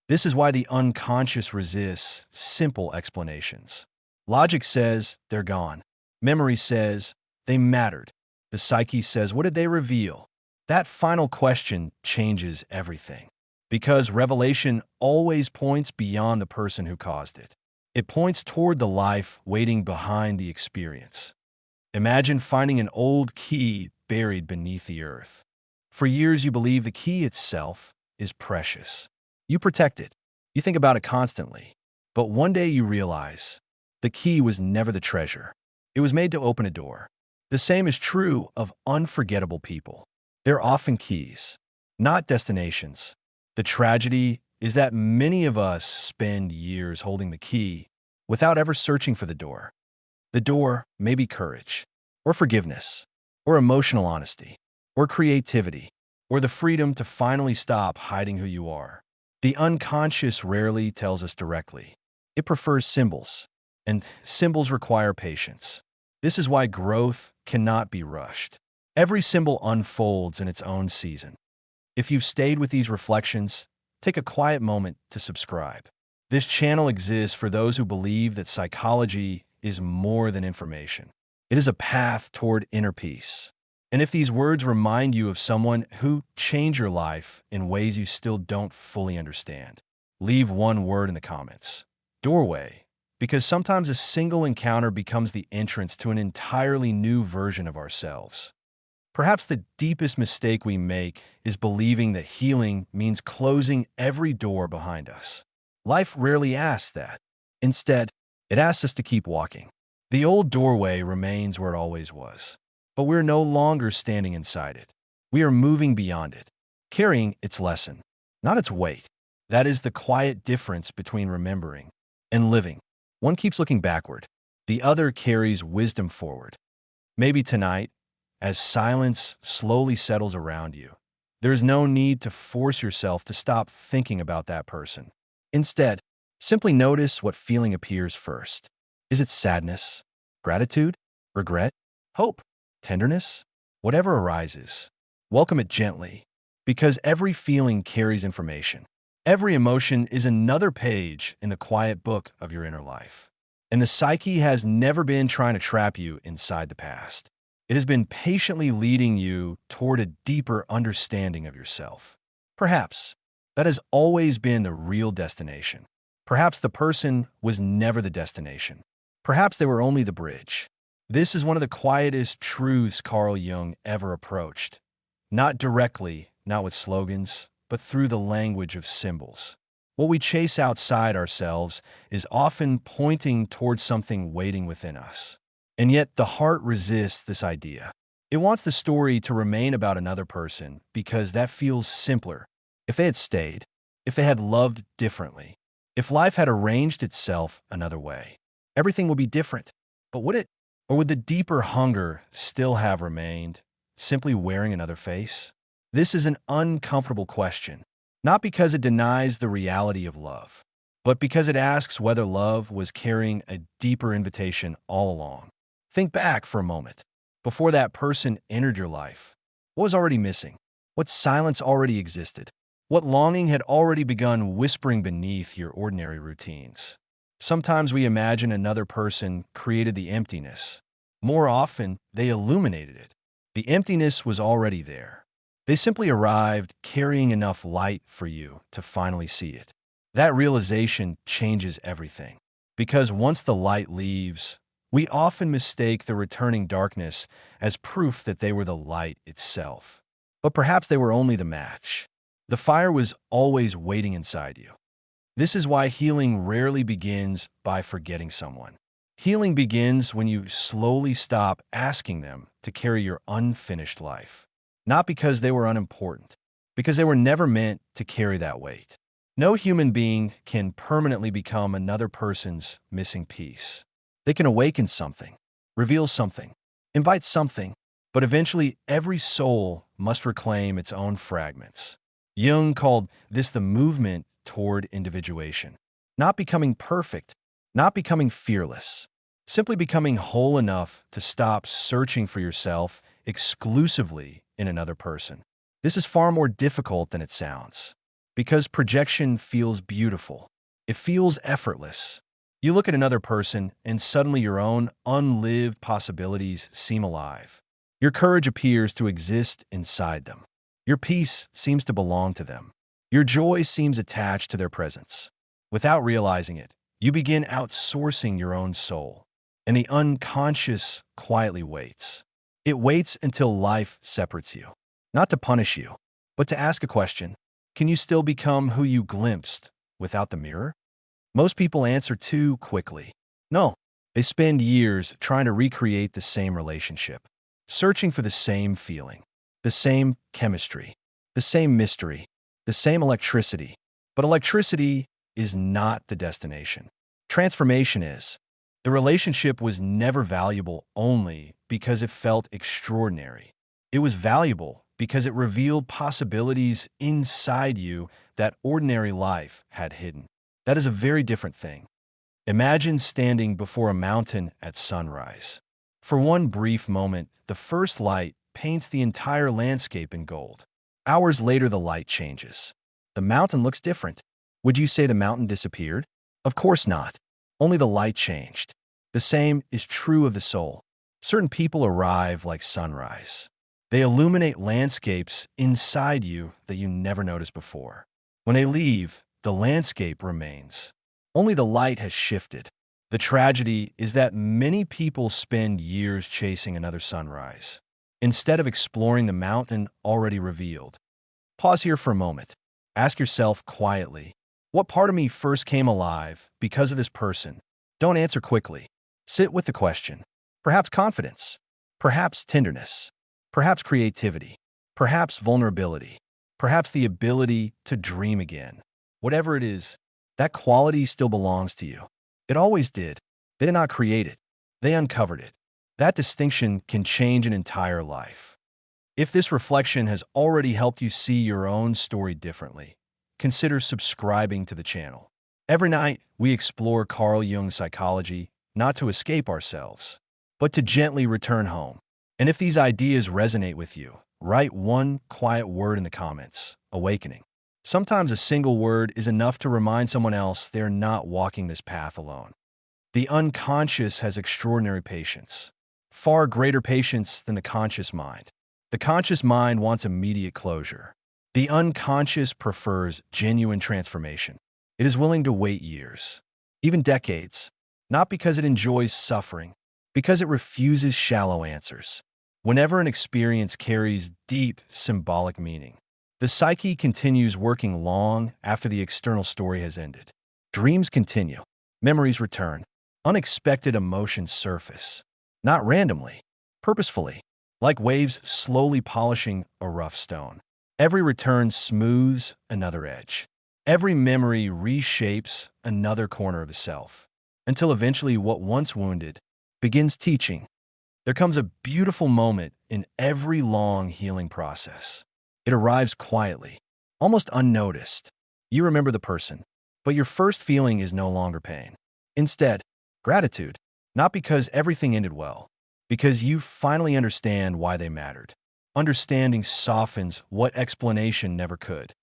This is why the unconscious resists simple explanations. Logic says they're gone. Memory says they mattered. The psyche says, what did they reveal? That final question changes everything. Because revelation always points beyond the person who caused it. It points toward the life waiting behind the experience. Imagine finding an old key buried beneath the earth. For years, you believe the key itself is precious. You protect it. You think about it constantly. But one day you realize the key was never the treasure. It was made to open a door. The same is true of unforgettable people. They're often keys, not destinations. The tragedy is that many of us spend years holding the key without ever searching for the door. The door may be courage. or forgiveness, or emotional honesty, or creativity, or the freedom to finally stop hiding who you are. The unconscious rarely tells us directly. It prefers symbols, and symbols require patience. This is why growth cannot be rushed. Every symbol unfolds in its own season. If you've stayed with these reflections, take a quiet moment to subscribe. This channel exists for those who believe that psychology is more than information. It is a path toward inner peace. And if these words remind you of someone who changed your life in ways you still don't fully understand, leave one word in the comments. Doorway. Because sometimes a single encounter becomes the entrance to an entirely new version of ourselves. Perhaps the deepest mistake we make is believing that healing means closing every door behind us. Life rarely asks that. Instead, it asks us to keep walking. The old doorway remains where it always was, but we're no longer standing inside it. We are moving beyond it, carrying its lesson, not its weight. That is the quiet difference between remembering and living. One keeps looking backward, the other carries wisdom forward. Maybe tonight, as silence slowly settles around you, there is no need to force yourself to stop thinking about that person. Instead, simply notice what feeling appears first. Is it sadness, gratitude, regret, hope, tenderness? Whatever arises, welcome it gently, because every feeling carries information. Every emotion is another page in the quiet book of your inner life. And the psyche has never been trying to trap you inside the past. It has been patiently leading you toward a deeper understanding of yourself. Perhaps that has always been the real destination. Perhaps the person was never the destination. Perhaps they were only the bridge. This is one of the quietest truths Carl Jung ever approached. Not directly, not with slogans, but through the language of symbols. What we chase outside ourselves is often pointing towards something waiting within us. And yet the heart resists this idea. It wants the story to remain about another person because that feels simpler. If they had stayed, if they had loved differently, if life had arranged itself another way, everything would be different. But would it? Or would the deeper hunger still have remained, simply wearing another face? This is an uncomfortable question, not because it denies the reality of love, but because it asks whether love was carrying a deeper invitation all along. Think back for a moment. Before that person entered your life, what was already missing? What silence already existed? What longing had already begun whispering beneath your ordinary routines? Sometimes we imagine another person created the emptiness. More often, they illuminated it. The emptiness was already there. They simply arrived carrying enough light for you to finally see it. That realization changes everything. Because once the light leaves, we often mistake the returning darkness as proof that they were the light itself. But perhaps they were only the match. The fire was always waiting inside you. This is why healing rarely begins by forgetting someone. Healing begins when you slowly stop asking them to carry your unfinished life. Not because they were unimportant, because they were never meant to carry that weight. No human being can permanently become another person's missing piece. They can awaken something, reveal something, invite something, but eventually every soul must reclaim its own fragments. Jung called this the movement toward individuation. Not becoming perfect, not becoming fearless, simply becoming whole enough to stop searching for yourself exclusively in another person. This is far more difficult than it sounds, because projection feels beautiful. It feels effortless. You look at another person and suddenly your own unlived possibilities seem alive. Your courage appears to exist inside them. Your peace seems to belong to them. Your joy seems attached to their presence. Without realizing it, you begin outsourcing your own soul, and the unconscious quietly waits. It waits until life separates you, not to punish you, but to ask a question. Can you still become who you glimpsed without the mirror? Most people answer too quickly. No, they spend years trying to recreate the same relationship, searching for the same feeling, the same chemistry, the same mystery, the same electricity. But electricity is not the destination. Transformation is. The relationship was never valuable only because it felt extraordinary. It was valuable because it revealed possibilities inside you that ordinary life had hidden. That is a very different thing. Imagine standing before a mountain at sunrise. For one brief moment, the first light paints the entire landscape in gold. Hours later, the light changes. The mountain looks different. Would you say the mountain disappeared? Of course not. Only the light changed. The same is true of the soul. Certain people arrive like sunrise. They illuminate landscapes inside you that you never noticed before. When they leave, the landscape remains. Only the light has shifted. The tragedy is that many people spend years chasing another sunrise, instead of exploring the mountain already revealed. Pause here for a moment. Ask yourself quietly, what part of me first came alive because of this person? Don't answer quickly. Sit with the question. Perhaps confidence, perhaps tenderness, perhaps creativity, perhaps vulnerability, perhaps the ability to dream again. Whatever it is, that quality still belongs to you. It always did. They did not create it. They uncovered it. That distinction can change an entire life. If this reflection has already helped you see your own story differently, consider subscribing to the channel. Every night, we explore Carl Jung's psychology, not to escape ourselves, but to gently return home. And if these ideas resonate with you, write one quiet word in the comments: awakening. Sometimes a single word is enough to remind someone else they're not walking this path alone. The unconscious has extraordinary patience, far greater patience than the conscious mind. The conscious mind wants immediate closure. The unconscious prefers genuine transformation. It is willing to wait years, even decades, not because it enjoys suffering, because it refuses shallow answers. Whenever an experience carries deep symbolic meaning, the psyche continues working long after the external story has ended. Dreams continue. Memories return. Unexpected emotions surface. Not randomly, purposefully, like waves slowly polishing a rough stone. Every return smooths another edge. Every memory reshapes another corner of the self, until eventually what once wounded begins teaching. There comes a beautiful moment in every long healing process. It arrives quietly, almost unnoticed. You remember the person, but your first feeling is no longer pain. Instead, gratitude, not because everything ended well, because you finally understand why they mattered. Understanding softens what explanation never could.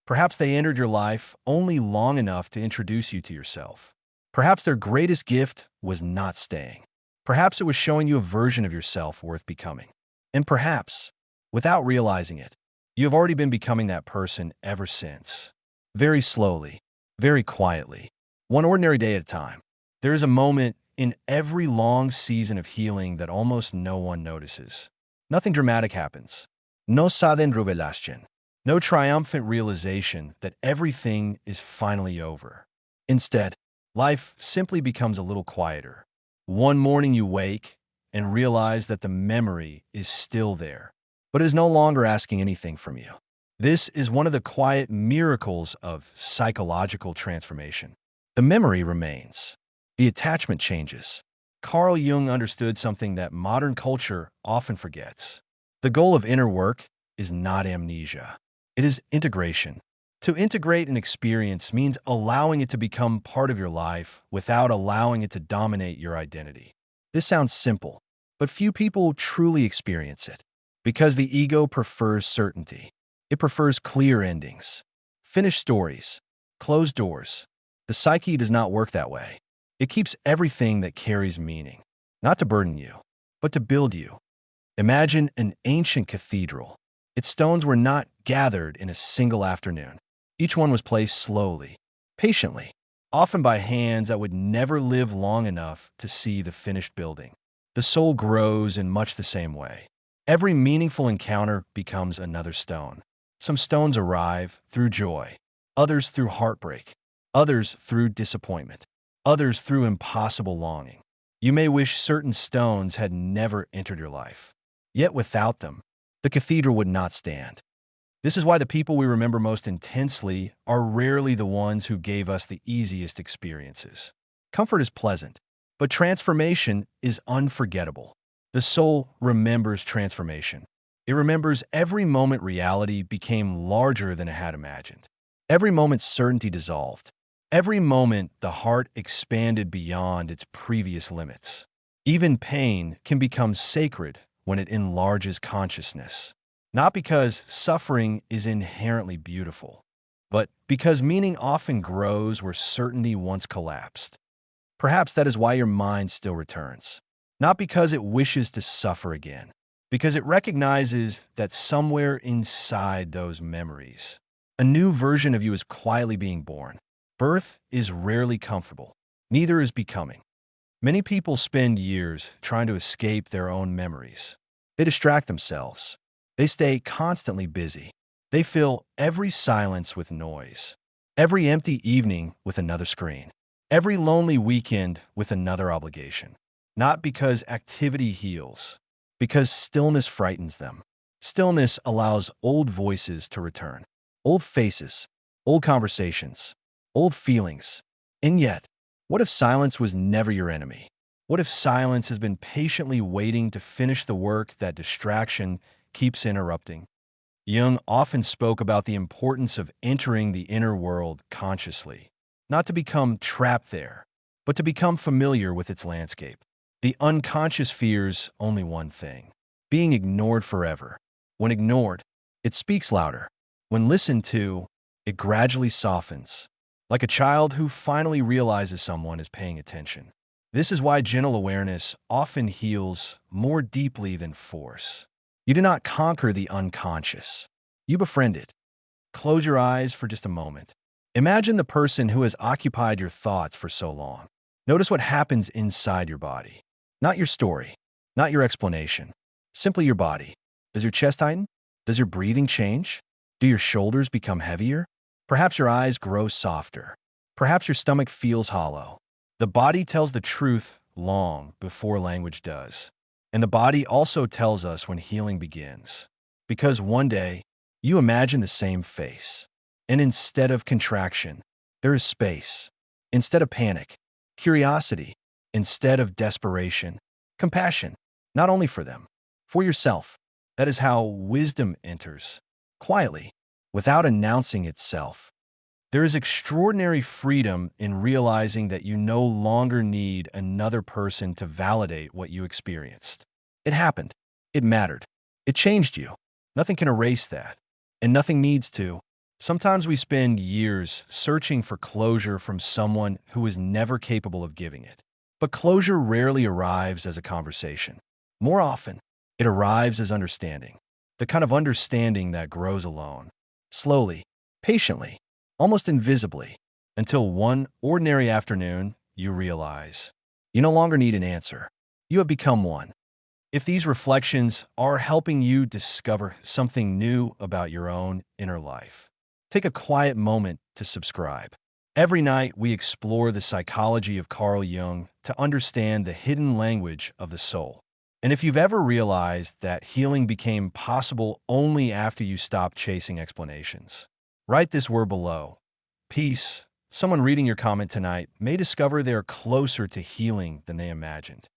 Perhaps they entered your life only long enough to introduce you to yourself. Perhaps their greatest gift was not staying. Perhaps it was showing you a version of yourself worth becoming. And perhaps, without realizing it, you have already been becoming that person ever since. Very slowly, very quietly, one ordinary day at a time. There is a moment in every long season of healing that almost no one notices. Nothing dramatic happens. No sudden revelation. No triumphant realization that everything is finally over. Instead, life simply becomes a little quieter. One morning you wake and realize that the memory is still there, but is no longer asking anything from you. This is one of the quiet miracles of psychological transformation. The memory remains. The attachment changes. Carl Jung understood something that modern culture often forgets. The goal of inner work is not amnesia. It is integration. To integrate an experience means allowing it to become part of your life without allowing it to dominate your identity. This sounds simple, but few people truly experience it because the ego prefers certainty. It prefers clear endings, finished stories, closed doors. The psyche does not work that way. It keeps everything that carries meaning, not to burden you, but to build you. Imagine an ancient cathedral. Its stones were not gathered in a single afternoon. Each one was placed slowly, patiently, often by hands that would never live long enough to see the finished building. The soul grows in much the same way. Every meaningful encounter becomes another stone. Some stones arrive through joy, others through heartbreak, others through disappointment, others through impossible longing. You may wish certain stones had never entered your life. Yet without them, the cathedral would not stand. This is why the people we remember most intensely are rarely the ones who gave us the easiest experiences. Comfort is pleasant, but transformation is unforgettable. The The soul remembers transformation. It remembers every moment reality became larger than it had imagined. Every moment certainty dissolved. Every moment the heart expanded beyond its previous limits. Even pain can become sacred when it enlarges consciousness. Not because suffering is inherently beautiful, but because meaning often grows where certainty once collapsed. Perhaps that is why your mind still returns. Not because it wishes to suffer again, because it recognizes that somewhere inside those memories, a new version of you is quietly being born. Birth is rarely comfortable. Neither is becoming. Many people spend years trying to escape their own memories. They distract themselves. They stay constantly busy. They fill every silence with noise, every empty evening with another screen, every lonely weekend with another obligation. Not because activity heals, because stillness frightens them. Stillness allows old voices to return, old faces, old conversations, old feelings. And yet, what if silence was never your enemy? What if silence has been patiently waiting to finish the work that distraction keeps interrupting? Jung often spoke about the importance of entering the inner world consciously, not to become trapped there, but to become familiar with its landscape. The unconscious fears only one thing: being ignored forever. When ignored, it speaks louder. When listened to, it gradually softens, like a child who finally realizes someone is paying attention. This is why gentle awareness often heals more deeply than force. You do not conquer the unconscious. You befriend it. Close your eyes for just a moment. Imagine the person who has occupied your thoughts for so long. Notice what happens inside your body. Not your story, not your explanation, simply your body. Does your chest tighten? Does your breathing change? Do your shoulders become heavier? Perhaps your eyes grow softer. Perhaps your stomach feels hollow. The body tells the truth long before language does. And the body also tells us when healing begins. Because one day, you imagine the same face. And instead of contraction, there is space. Instead of panic, curiosity. Instead of desperation, compassion. Not only for them, for yourself. That is how wisdom enters, quietly, without announcing itself. There is extraordinary freedom in realizing that you no longer need another person to validate what you experienced. It happened. It mattered. It changed you. Nothing can erase that. And nothing needs to. Sometimes we spend years searching for closure from someone who is never capable of giving it. But closure rarely arrives as a conversation. More often, it arrives as understanding. The kind of understanding that grows alone. Slowly, patiently, almost invisibly, until one ordinary afternoon, you realize you no longer need an answer. You have become one. If these reflections are helping you discover something new about your own inner life, take a quiet moment to subscribe. Every night, we explore the psychology of Carl Jung to understand the hidden language of the soul. And if you've ever realized that healing became possible only after you stopped chasing explanations, write this word below: peace. Someone reading your comment tonight may discover they are closer to healing than they imagined.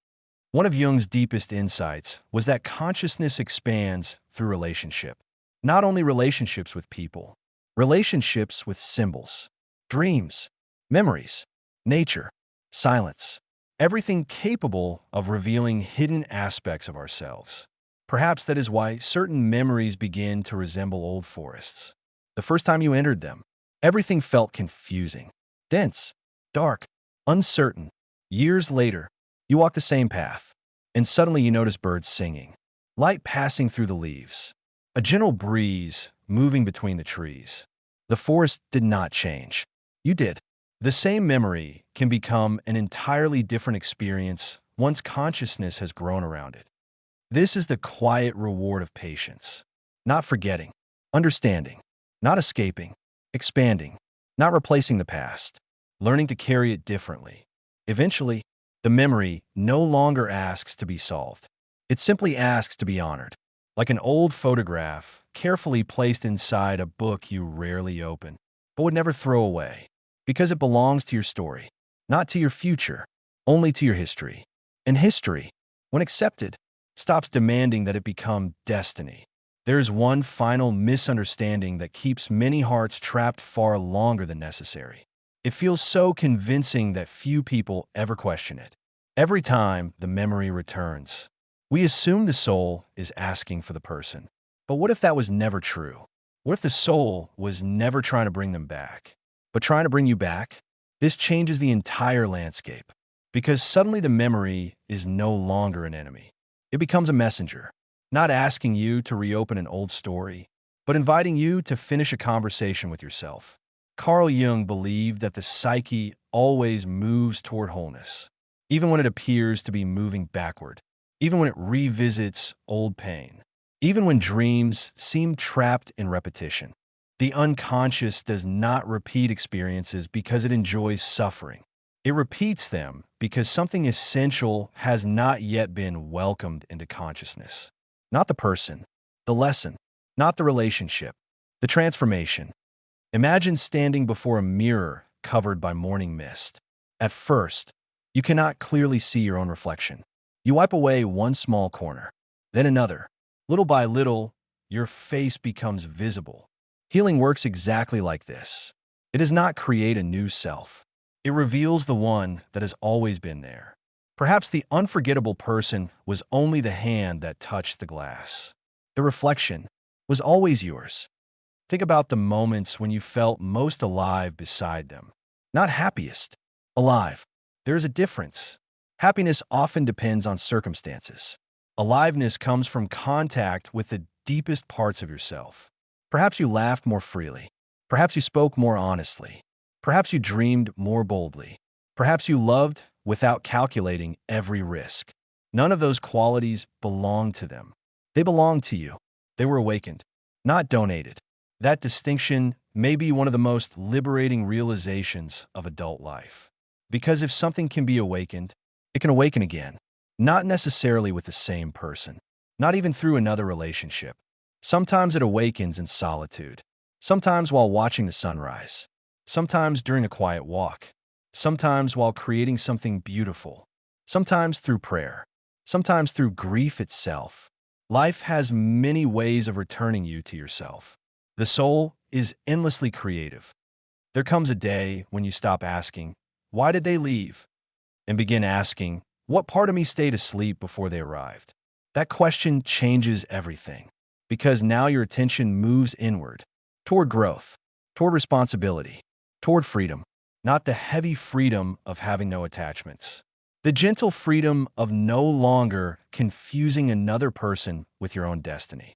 One of Jung's deepest insights was that consciousness expands through relationship. Not only relationships with people, relationships with symbols, dreams, memories, nature, silence, everything capable of revealing hidden aspects of ourselves. Perhaps that is why certain memories begin to resemble old forests. The first time you entered them, everything felt confusing, dense, dark, uncertain. Years later, you walk the same path, and suddenly you notice birds singing, light passing through the leaves, a gentle breeze moving between the trees. The forest did not change. You did. The same memory can become an entirely different experience once consciousness has grown around it. This is the quiet reward of patience. Not forgetting, understanding, not escaping, expanding, not replacing the past, learning to carry it differently. Eventually, the memory no longer asks to be solved. It simply asks to be honored, like an old photograph carefully placed inside a book you rarely open, but would never throw away, because it belongs to your story, not to your future, only to your history. And history, when accepted, stops demanding that it become destiny. There's one final misunderstanding that keeps many hearts trapped far longer than necessary. It feels so convincing that few people ever question it. Every time the memory returns, we assume the soul is asking for the person. But what if that was never true? What if the soul was never trying to bring them back, but trying to bring you back? This changes the entire landscape, because suddenly the memory is no longer an enemy. It becomes a messenger, not asking you to reopen an old story, but inviting you to finish a conversation with yourself. Carl Jung believed that the psyche always moves toward wholeness, even when it appears to be moving backward, even when it revisits old pain, even when dreams seem trapped in repetition. The unconscious does not repeat experiences because it enjoys suffering. It repeats them because something essential has not yet been welcomed into consciousness. Not the person, the lesson, not the relationship, the transformation. Imagine standing before a mirror covered by morning mist. At first, you cannot clearly see your own reflection. You wipe away one small corner, then another. Little by little, your face becomes visible. Healing works exactly like this. It does not create a new self. It reveals the one that has always been there. Perhaps the unforgettable person was only the hand that touched the glass. The reflection was always yours. Think about the moments when you felt most alive beside them. Not happiest, alive. There is a difference. Happiness often depends on circumstances. Aliveness comes from contact with the deepest parts of yourself. Perhaps you laughed more freely. Perhaps you spoke more honestly. Perhaps you dreamed more boldly. Perhaps you loved without calculating every risk. None of those qualities belong to them. They belong to you. They were awakened, not donated. That distinction may be one of the most liberating realizations of adult life. Because if something can be awakened, it can awaken again. Not necessarily with the same person, not even through another relationship. Sometimes it awakens in solitude, sometimes while watching the sunrise, sometimes during a quiet walk, sometimes while creating something beautiful, sometimes through prayer, sometimes through grief itself. Life has many ways of returning you to yourself. The soul is endlessly creative. There comes a day when you stop asking, "Why did they leave?" and begin asking, "What part of me stayed asleep before they arrived?" That question changes everything, because now your attention moves inward, toward growth, toward responsibility, toward freedom, not the heavy freedom of having no attachments. The gentle freedom of no longer confusing another person with your own destiny.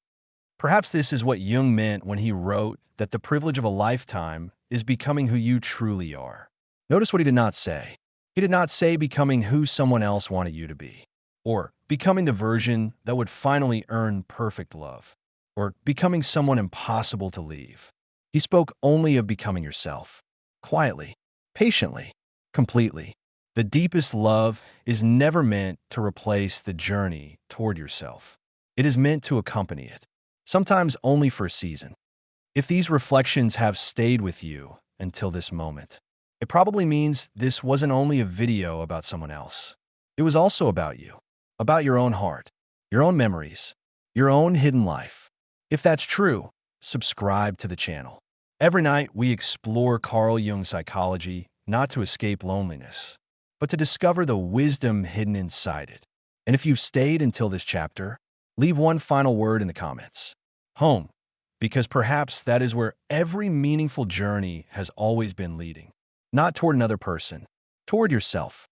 Perhaps this is what Jung meant when he wrote that the privilege of a lifetime is becoming who you truly are. Notice what he did not say. He did not say becoming who someone else wanted you to be, or becoming the version that would finally earn perfect love, or becoming someone impossible to leave. He spoke only of becoming yourself, quietly, patiently, completely. The deepest love is never meant to replace the journey toward yourself. It is meant to accompany it, sometimes only for a season. If these reflections have stayed with you until this moment, it probably means this wasn't only a video about someone else. It was also about you, about your own heart, your own memories, your own hidden life. If that's true, subscribe to the channel. Every night we explore Carl Jung's psychology, not to escape loneliness, but to discover the wisdom hidden inside it. And if you've stayed until this chapter, leave one final word in the comments. Home, because perhaps that is where every meaningful journey has always been leading. Not toward another person, toward yourself.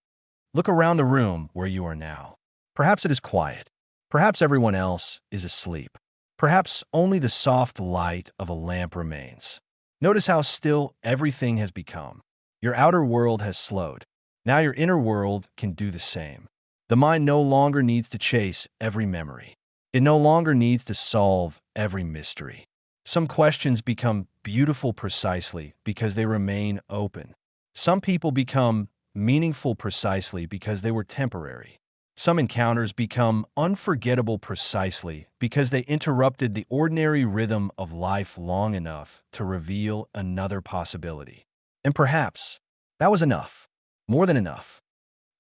Look around the room where you are now. Perhaps it is quiet. Perhaps everyone else is asleep. Perhaps only the soft light of a lamp remains. Notice how still everything has become. Your outer world has slowed. Now your inner world can do the same. The mind no longer needs to chase every memory. It no longer needs to solve every mystery. Some questions become beautiful precisely because they remain open. Some people become meaningful precisely because they were temporary. Some encounters become unforgettable precisely because they interrupted the ordinary rhythm of life long enough to reveal another possibility. And perhaps that was enough, more than enough.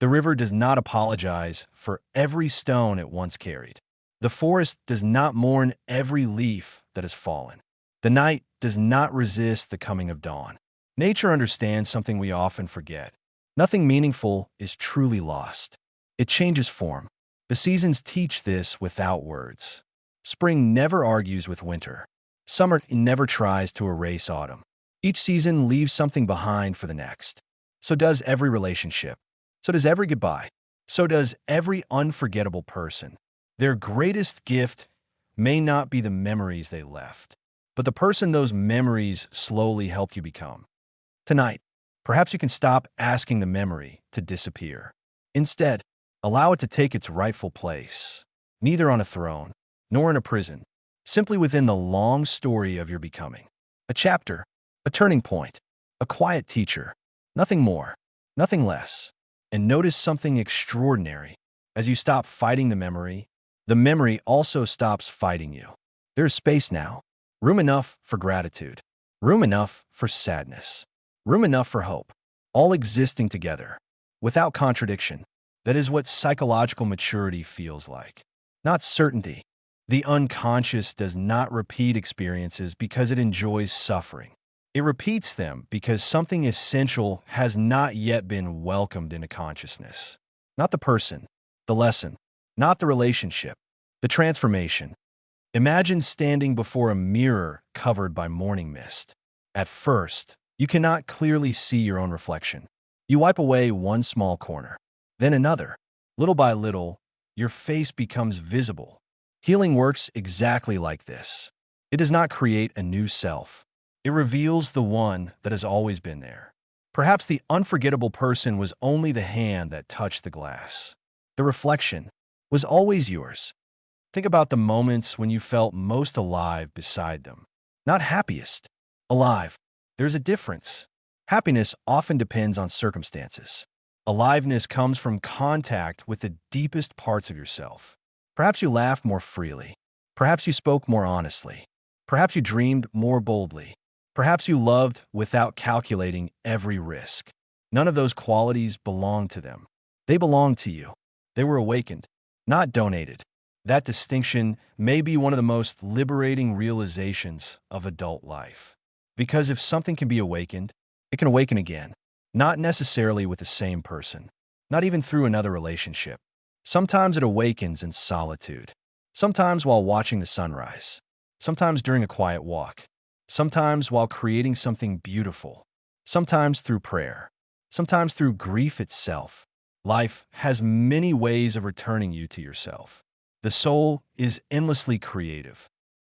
The river does not apologize for every stone it once carried. The forest does not mourn every leaf that has fallen. The night does not resist the coming of dawn. Nature understands something we often forget. Nothing meaningful is truly lost. It changes form. The seasons teach this without words. Spring never argues with winter. Summer never tries to erase autumn. Each season leaves something behind for the next. So does every relationship. So does every goodbye. So does every unforgettable person. Their greatest gift may not be the memories they left, but the person those memories slowly helped you become. Tonight, perhaps you can stop asking the memory to disappear. Instead, allow it to take its rightful place, neither on a throne nor in a prison, simply within the long story of your becoming. A chapter, a turning point, a quiet teacher, nothing more, nothing less. And notice something extraordinary. As you stop fighting the memory also stops fighting you. There's space now, room enough for gratitude, room enough for sadness, room enough for hope, all existing together, without contradiction. That is what psychological maturity feels like. Not certainty. The unconscious does not repeat experiences because it enjoys suffering. It repeats them because something essential has not yet been welcomed into consciousness. Not the person, the lesson, not the relationship, the transformation. Imagine standing before a mirror covered by morning mist. At first, you cannot clearly see your own reflection. You wipe away one small corner, then another. Little by little, your face becomes visible. Healing works exactly like this. It does not create a new self. It reveals the one that has always been there. Perhaps the unforgettable person was only the hand that touched the glass. The reflection was always yours. Think about the moments when you felt most alive beside them. Not happiest, alive. There's a difference. Happiness often depends on circumstances. Aliveness comes from contact with the deepest parts of yourself. Perhaps you laughed more freely. Perhaps you spoke more honestly. Perhaps you dreamed more boldly. Perhaps you loved without calculating every risk. None of those qualities belong to them. They belong to you. They were awakened, not donated. That distinction may be one of the most liberating realizations of adult life. Because if something can be awakened, it can awaken again. Not necessarily with the same person, not even through another relationship. Sometimes it awakens in solitude. Sometimes while watching the sunrise. Sometimes during a quiet walk. Sometimes while creating something beautiful. Sometimes through prayer. Sometimes through grief itself. Life has many ways of returning you to yourself. The soul is endlessly creative.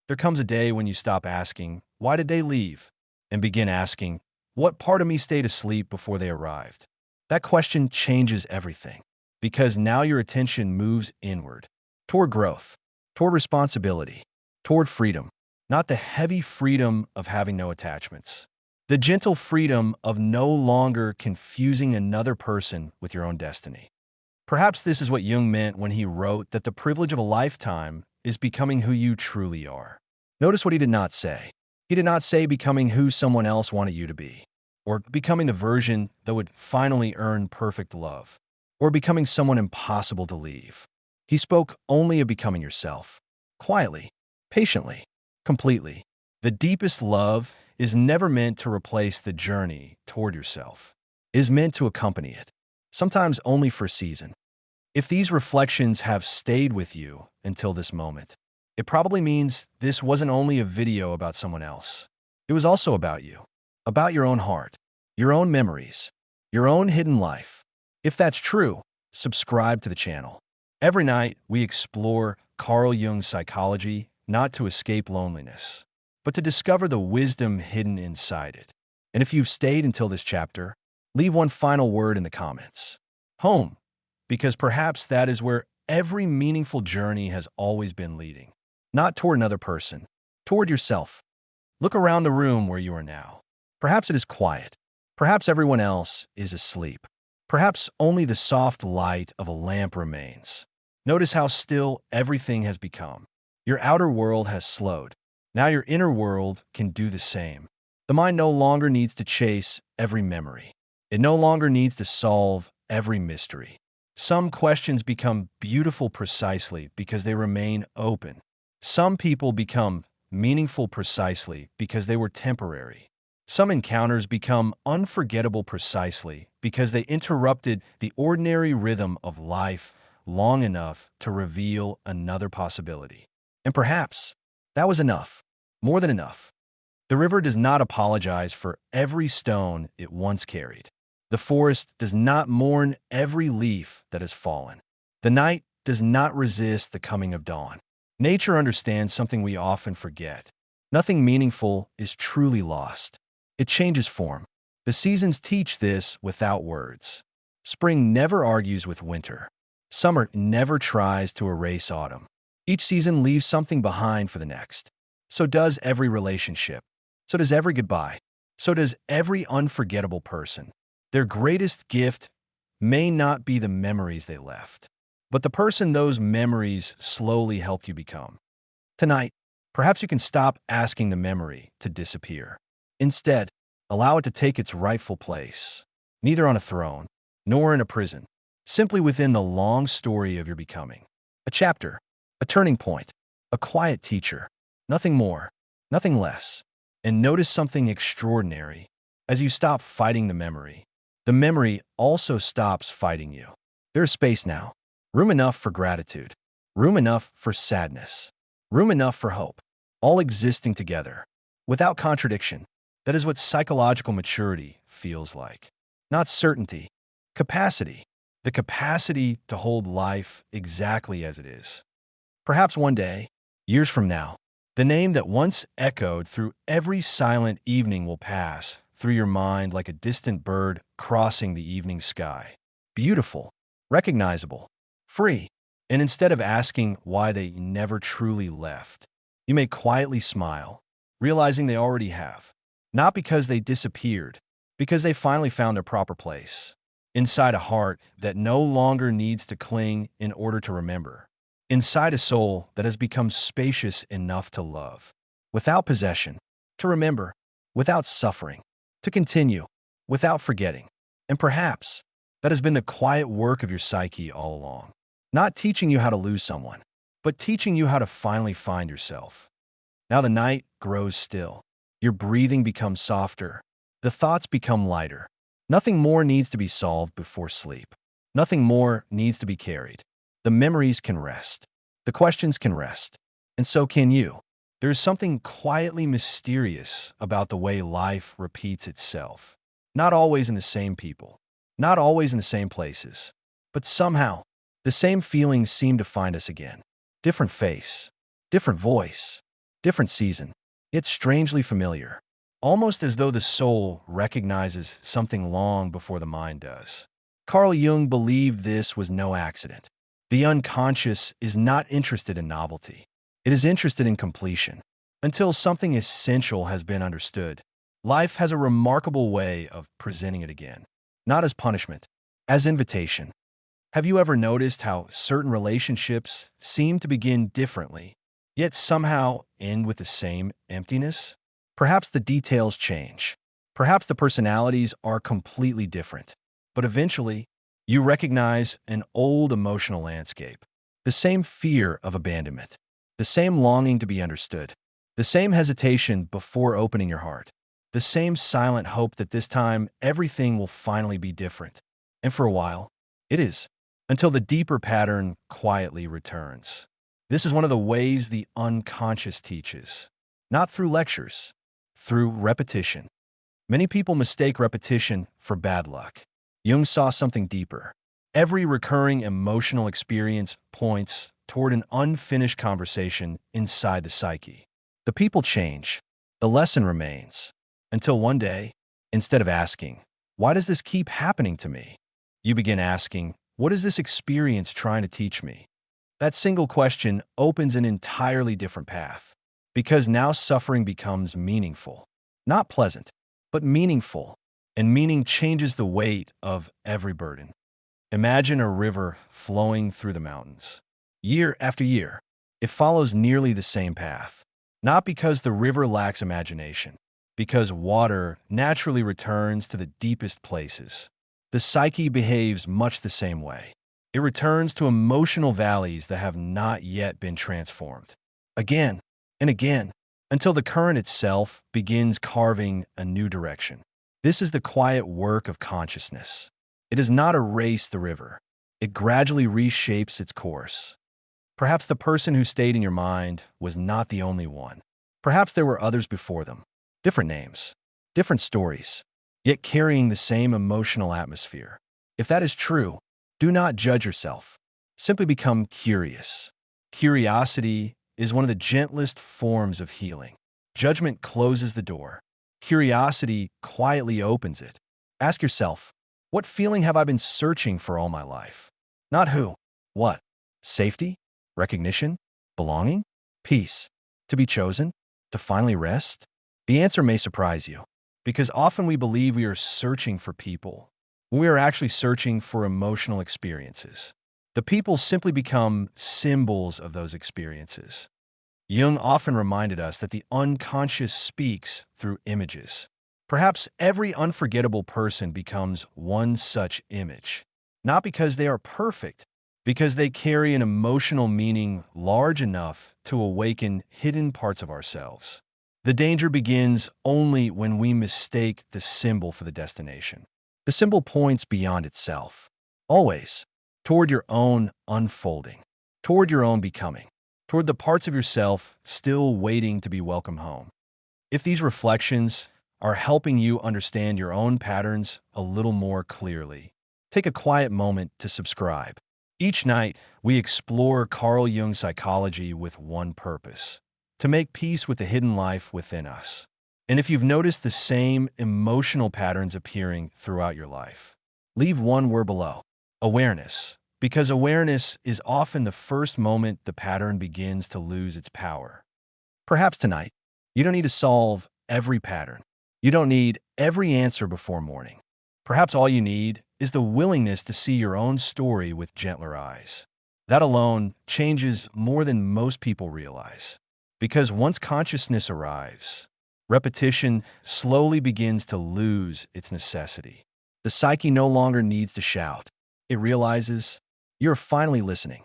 There comes a day when you stop asking, "Why did they leave?" and begin asking, "What part of me stayed asleep before they arrived?" That question changes everything, because now your attention moves inward, toward growth, toward responsibility, toward freedom. Not the heavy freedom of having no attachments. The gentle freedom of no longer confusing another person with your own destiny. Perhaps this is what Jung meant when he wrote that the privilege of a lifetime is becoming who you truly are. Notice what he did not say. He did not say becoming who someone else wanted you to be, or becoming the version that would finally earn perfect love, or becoming someone impossible to leave. He spoke only of becoming yourself, quietly, patiently, completely. The deepest love is never meant to replace the journey toward yourself. It is meant to accompany it, sometimes only for a season. If these reflections have stayed with you until this moment, it probably means this wasn't only a video about someone else. It was also about you, about your own heart, your own memories, your own hidden life. If that's true, subscribe to the channel. Every night, we explore Carl Jung's psychology, not to escape loneliness, but to discover the wisdom hidden inside it. And if you've stayed until this chapter, leave one final word in the comments. Home, because perhaps that is where every meaningful journey has always been leading. Not toward another person, toward yourself. Look around the room where you are now. Perhaps it is quiet. Perhaps everyone else is asleep. Perhaps only the soft light of a lamp remains. Notice how still everything has become. Your outer world has slowed. Now your inner world can do the same. The mind no longer needs to chase every memory. It no longer needs to solve every mystery. Some questions become beautiful precisely because they remain open. Some people become meaningful precisely because they were temporary. Some encounters become unforgettable precisely because they interrupted the ordinary rhythm of life long enough to reveal another possibility. And perhaps that was enough, more than enough. The river does not apologize for every stone it once carried. The forest does not mourn every leaf that has fallen. The night does not resist the coming of dawn. Nature understands something we often forget. Nothing meaningful is truly lost. It changes form. The seasons teach this without words. Spring never argues with winter. Summer never tries to erase autumn. Each season leaves something behind for the next. So does every relationship. So does every goodbye. So does every unforgettable person. Their greatest gift may not be the memories they left, but the person those memories slowly helped you become. Tonight, perhaps you can stop asking the memory to disappear. Instead, allow it to take its rightful place, neither on a throne nor in a prison, simply within the long story of your becoming. A chapter, a turning point, a quiet teacher, nothing more, nothing less. And notice something extraordinary. As you stop fighting the memory also stops fighting you. There's space now, room enough for gratitude, room enough for sadness, room enough for hope, all existing together, without contradiction. That is what psychological maturity feels like. Not certainty, capacity, the capacity to hold life exactly as it is. Perhaps one day, years from now, the name that once echoed through every silent evening will pass through your mind like a distant bird crossing the evening sky. Beautiful, recognizable, free. And instead of asking why they never truly left, you may quietly smile, realizing they already have. Not because they disappeared, because they finally found their proper place. Inside a heart that no longer needs to cling in order to remember. Inside a soul that has become spacious enough to love. Without possession, to remember, without suffering, to continue, without forgetting. And perhaps that has been the quiet work of your psyche all along. Not teaching you how to lose someone, but teaching you how to finally find yourself. Now the night grows still. Your breathing becomes softer. The thoughts become lighter. Nothing more needs to be solved before sleep. Nothing more needs to be carried. The memories can rest. The questions can rest. And so can you. There is something quietly mysterious about the way life repeats itself. Not always in the same people. Not always in the same places. But somehow, the same feelings seem to find us again. Different face. Different voice. Different season. Yet strangely familiar. Almost as though the soul recognizes something long before the mind does. Carl Jung believed this was no accident. The unconscious is not interested in novelty. It is interested in completion. Until something essential has been understood, life has a remarkable way of presenting it again. Not as punishment, as invitation. Have you ever noticed how certain relationships seem to begin differently, yet somehow end with the same emptiness? Perhaps the details change. Perhaps the personalities are completely different. But eventually, you recognize an old emotional landscape. The same fear of abandonment. The same longing to be understood. The same hesitation before opening your heart. The same silent hope that this time everything will finally be different. And for a while, it is. Until the deeper pattern quietly returns. This is one of the ways the unconscious teaches. Not through lectures, through repetition. Many people mistake repetition for bad luck. Jung saw something deeper. Every recurring emotional experience points toward an unfinished conversation inside the psyche. The people change. The lesson remains. Until one day, instead of asking, "Why does this keep happening to me?" you begin asking, "What is this experience trying to teach me?" That single question opens an entirely different path. Because now suffering becomes meaningful. Not pleasant, but meaningful. And meaning changes the weight of every burden. Imagine a river flowing through the mountains. Year after year, it follows nearly the same path. Not because the river lacks imagination, because water naturally returns to the deepest places. The psyche behaves much the same way. It returns to emotional valleys that have not yet been transformed. Again and again, until the current itself begins carving a new direction. This is the quiet work of consciousness. It does not erase the river. It gradually reshapes its course. Perhaps the person who stayed in your mind was not the only one. Perhaps there were others before them. Different names, different stories, yet carrying the same emotional atmosphere. If that is true, do not judge yourself. Simply become curious. Curiosity is one of the gentlest forms of healing. Judgment closes the door. Curiosity quietly opens it. Ask yourself, what feeling have I been searching for all my life? Not who, what? Safety? Recognition? Belonging? Peace? To be chosen? To finally rest? The answer may surprise you, because often we believe we are searching for people. We are actually searching for emotional experiences. The people simply become symbols of those experiences. Jung often reminded us that the unconscious speaks through images. Perhaps every unforgettable person becomes one such image, not because they are perfect, because they carry an emotional meaning large enough to awaken hidden parts of ourselves. The danger begins only when we mistake the symbol for the destination. The symbol points beyond itself, always, toward your own unfolding, toward your own becoming, toward the parts of yourself still waiting to be welcomed home. If these reflections are helping you understand your own patterns a little more clearly, take a quiet moment to subscribe. Each night, we explore Carl Jung's psychology with one purpose: to make peace with the hidden life within us. And if you've noticed the same emotional patterns appearing throughout your life, leave one word below: awareness, because awareness is often the first moment the pattern begins to lose its power. Perhaps tonight, you don't need to solve every pattern. You don't need every answer before morning. Perhaps all you need is the willingness to see your own story with gentler eyes. That alone changes more than most people realize. Because once consciousness arrives, repetition slowly begins to lose its necessity. The psyche no longer needs to shout. It realizes you're finally listening.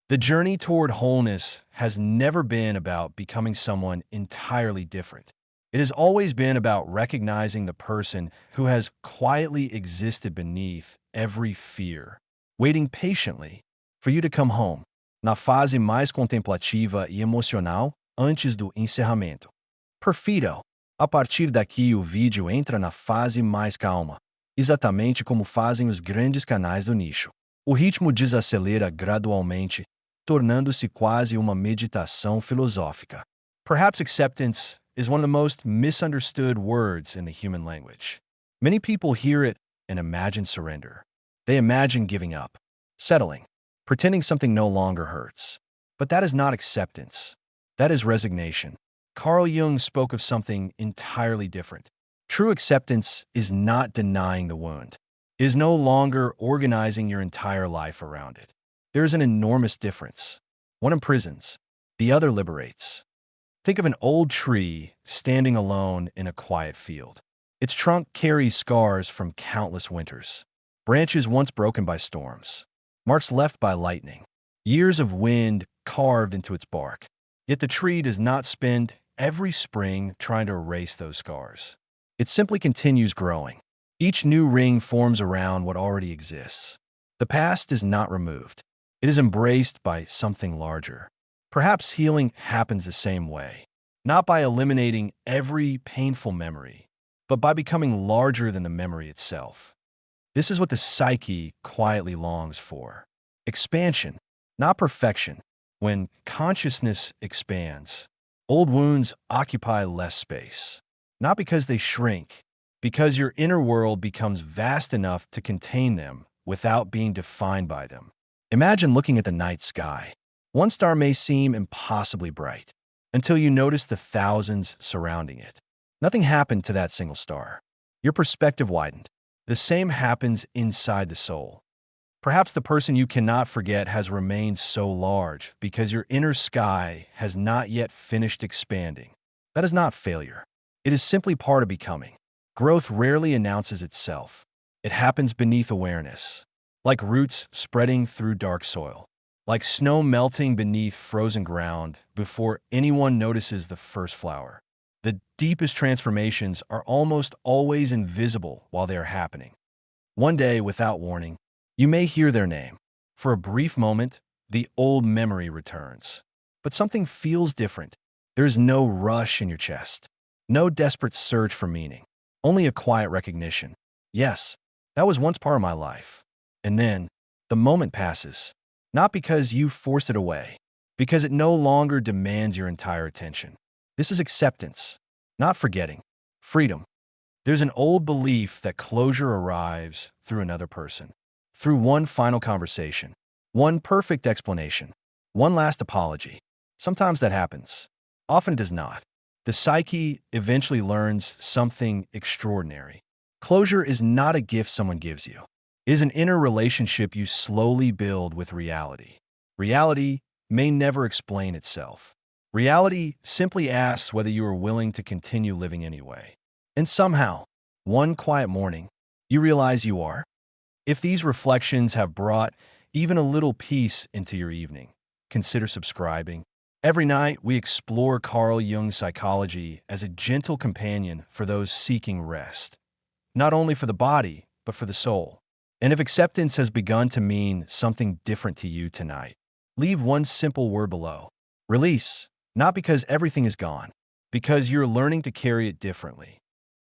The journey toward wholeness has never been about becoming someone entirely different. It has always been about recognizing the person who has quietly existed beneath every fear, waiting patiently for you to come home, na fase mais contemplativa e emocional antes do encerramento. Perfido. A partir daqui o vídeo entra na fase mais calma, exatamente como fazem os grandes canais do nicho. O ritmo desacelera gradualmente, tornando-se quase uma meditação filosófica. Perhaps acceptance is one of the most misunderstood words in the human language. Many people hear it and imagine surrender. They imagine giving up, settling, pretending something no longer hurts. But that is not acceptance. That is resignation. Carl Jung spoke of something entirely different. True acceptance is not denying the wound. It is no longer organizing your entire life around it. There is an enormous difference. One imprisons, the other liberates. Think of an old tree standing alone in a quiet field. Its trunk carries scars from countless winters, branches once broken by storms, marks left by lightning, years of wind carved into its bark. Yet the tree does not spend every spring trying to erase those scars. It simply continues growing. Each new ring forms around what already exists. The past is not removed. It is embraced by something larger. Perhaps healing happens the same way, not by eliminating every painful memory, but by becoming larger than the memory itself. This is what the psyche quietly longs for. Expansion, not perfection. When consciousness expands, old wounds occupy less space. Not because they shrink, because your inner world becomes vast enough to contain them without being defined by them. Imagine looking at the night sky. One star may seem impossibly bright until you notice the thousands surrounding it. Nothing happened to that single star. Your perspective widened. The same happens inside the soul. Perhaps the person you cannot forget has remained so large because your inner sky has not yet finished expanding. That is not failure. It is simply part of becoming. Growth rarely announces itself. It happens beneath awareness, like roots spreading through dark soil, like snow melting beneath frozen ground before anyone notices the first flower. The deepest transformations are almost always invisible while they are happening. One day, without warning, you may hear their name. For a brief moment, the old memory returns. But something feels different. There is no rush in your chest, no desperate search for meaning, only a quiet recognition. Yes, that was once part of my life. And then, the moment passes, not because you forced it away, because it no longer demands your entire attention. This is acceptance, not forgetting, freedom. There's an old belief that closure arrives through another person, through one final conversation, one perfect explanation, one last apology. Sometimes that happens. Often it does not. The psyche eventually learns something extraordinary. Closure is not a gift someone gives you. It is an inner relationship you slowly build with reality. Reality may never explain itself. Reality simply asks whether you are willing to continue living anyway. And somehow, one quiet morning, you realize you are. If these reflections have brought even a little peace into your evening, consider subscribing. Every night, we explore Carl Jung's psychology as a gentle companion for those seeking rest, not only for the body, but for the soul. And if acceptance has begun to mean something different to you tonight, leave one simple word below. Release, not because everything is gone, because you're learning to carry it differently.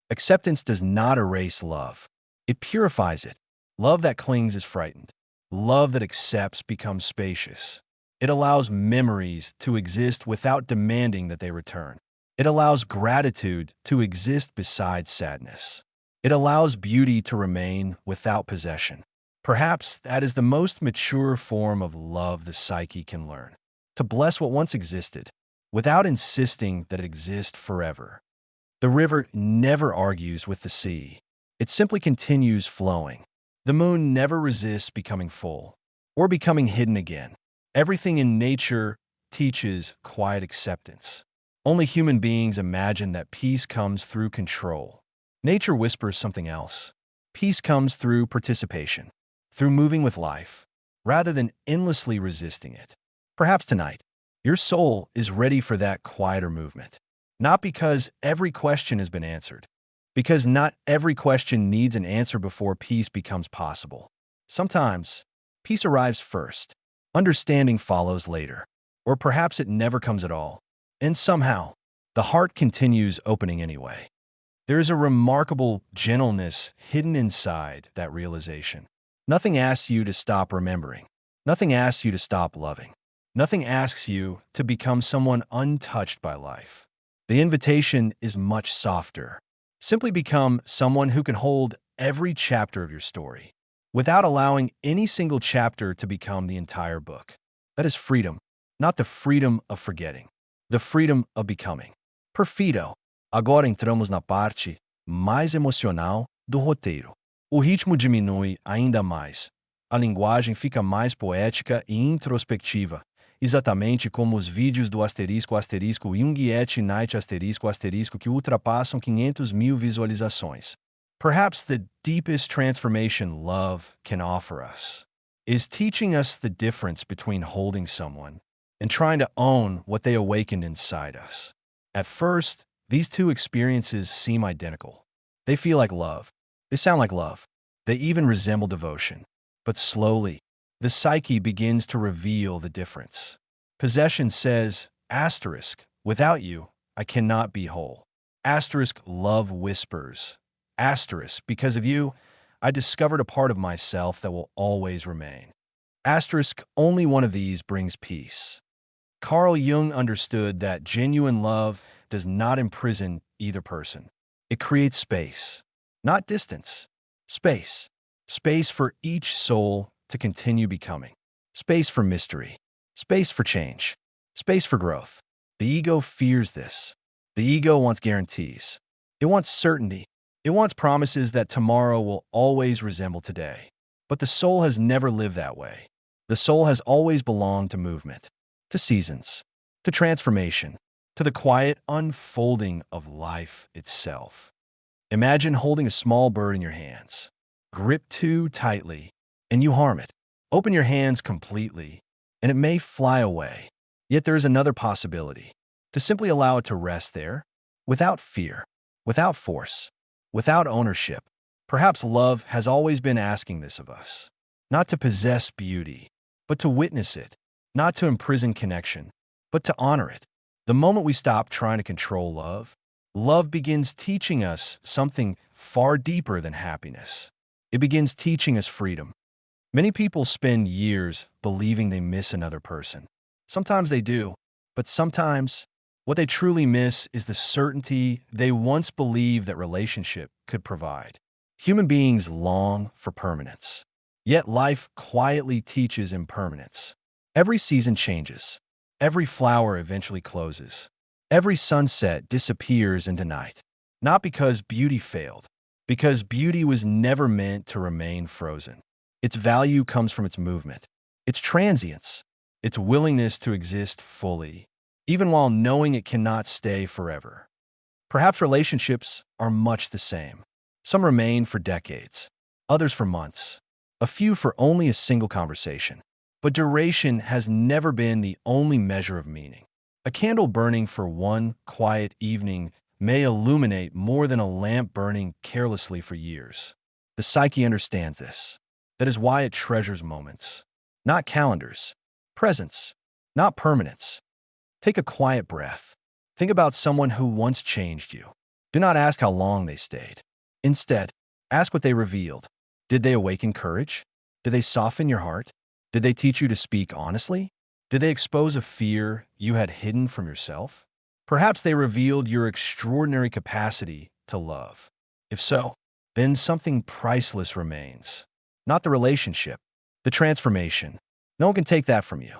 Acceptance does not erase love. It purifies it. Love that clings is frightened. Love that accepts becomes spacious. It allows memories to exist without demanding that they return. It allows gratitude to exist beside sadness. It allows beauty to remain without possession. Perhaps that is the most mature form of love the psyche can learn. To bless what once existed, without insisting that it exists forever. The river never argues with the sea. It simply continues flowing. The moon never resists becoming full or becoming hidden again. Everything in nature teaches quiet acceptance. Only human beings imagine that peace comes through control. Nature whispers something else. Peace comes through participation, through moving with life, rather than endlessly resisting it. Perhaps tonight, your soul is ready for that quieter movement. Not because every question has been answered, because not every question needs an answer before peace becomes possible. Sometimes, peace arrives first, understanding follows later, or perhaps it never comes at all. And somehow, the heart continues opening anyway. There is a remarkable gentleness hidden inside that realization. Nothing asks you to stop remembering. Nothing asks you to stop loving. Nothing asks you to become someone untouched by life. The invitation is much softer. Simply become someone who can hold every chapter of your story, without allowing any single chapter to become the entire book. That is freedom, not the freedom of forgetting, the freedom of becoming. Perfido. Agora entramos na parte mais emocional do roteiro. O ritmo diminui ainda mais. A linguagem fica mais poética e introspectiva, exatamente como os vídeos do **Jung et Night que ultrapassam 500 mil visualizações. Perhaps the deepest transformation love can offer us is teaching us the difference between holding someone and trying to own what they awakened inside us. At first, these two experiences seem identical. They feel like love. They sound like love. They even resemble devotion. But slowly, the psyche begins to reveal the difference. Possession says, asterisk, without you, I cannot be whole. Asterisk, love whispers. Asterisk, because of you, I discovered a part of myself that will always remain. Asterisk, only one of these brings peace. Carl Jung understood that genuine love does not imprison either person. It creates space, not distance. Space. Space for each soul to continue becoming. Space for mystery. Space for change. Space for growth. The ego fears this. The ego wants guarantees. It wants certainty. It wants promises that tomorrow will always resemble today. But the soul has never lived that way. The soul has always belonged to movement, to seasons, to transformation, to the quiet unfolding of life itself. Imagine holding a small bird in your hands. Grip too tightly, and you harm it. Open your hands completely, and it may fly away. Yet there is another possibility, to simply allow it to rest there, without fear, without force, without ownership. Perhaps love has always been asking this of us. Not to possess beauty, but to witness it. Not to imprison connection, but to honor it. The moment we stop trying to control love, love begins teaching us something far deeper than happiness. It begins teaching us freedom. Many people spend years believing they miss another person. Sometimes they do, but sometimes what they truly miss is the certainty they once believed that relationship could provide. Human beings long for permanence, yet life quietly teaches impermanence. Every season changes. Every flower eventually closes. Every sunset disappears into night. Not because beauty failed, because beauty was never meant to remain frozen. Its value comes from its movement, its transience, its willingness to exist fully, even while knowing it cannot stay forever. Perhaps relationships are much the same. Some remain for decades, others for months, a few for only a single conversation. But duration has never been the only measure of meaning. A candle burning for one quiet evening may illuminate more than a lamp burning carelessly for years. The psyche understands this. That is why it treasures moments, not calendars, presence, not permanence. Take a quiet breath. Think about someone who once changed you. Do not ask how long they stayed. Instead, ask what they revealed. Did they awaken courage? Did they soften your heart? Did they teach you to speak honestly? Did they expose a fear you had hidden from yourself? Perhaps they revealed your extraordinary capacity to love. If so, then something priceless remains. Not the relationship, the transformation. No one can take that from you.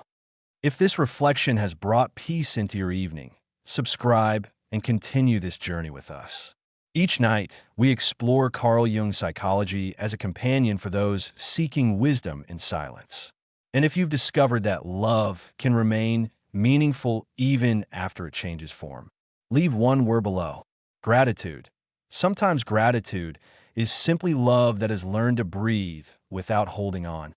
If this reflection has brought peace into your evening, subscribe and continue this journey with us. Each night, we explore Carl Jung's psychology as a companion for those seeking wisdom in silence. And if you've discovered that love can remain meaningful even after it changes form, leave one word below: gratitude. Sometimes gratitude is simply love that has learned to breathe without holding on.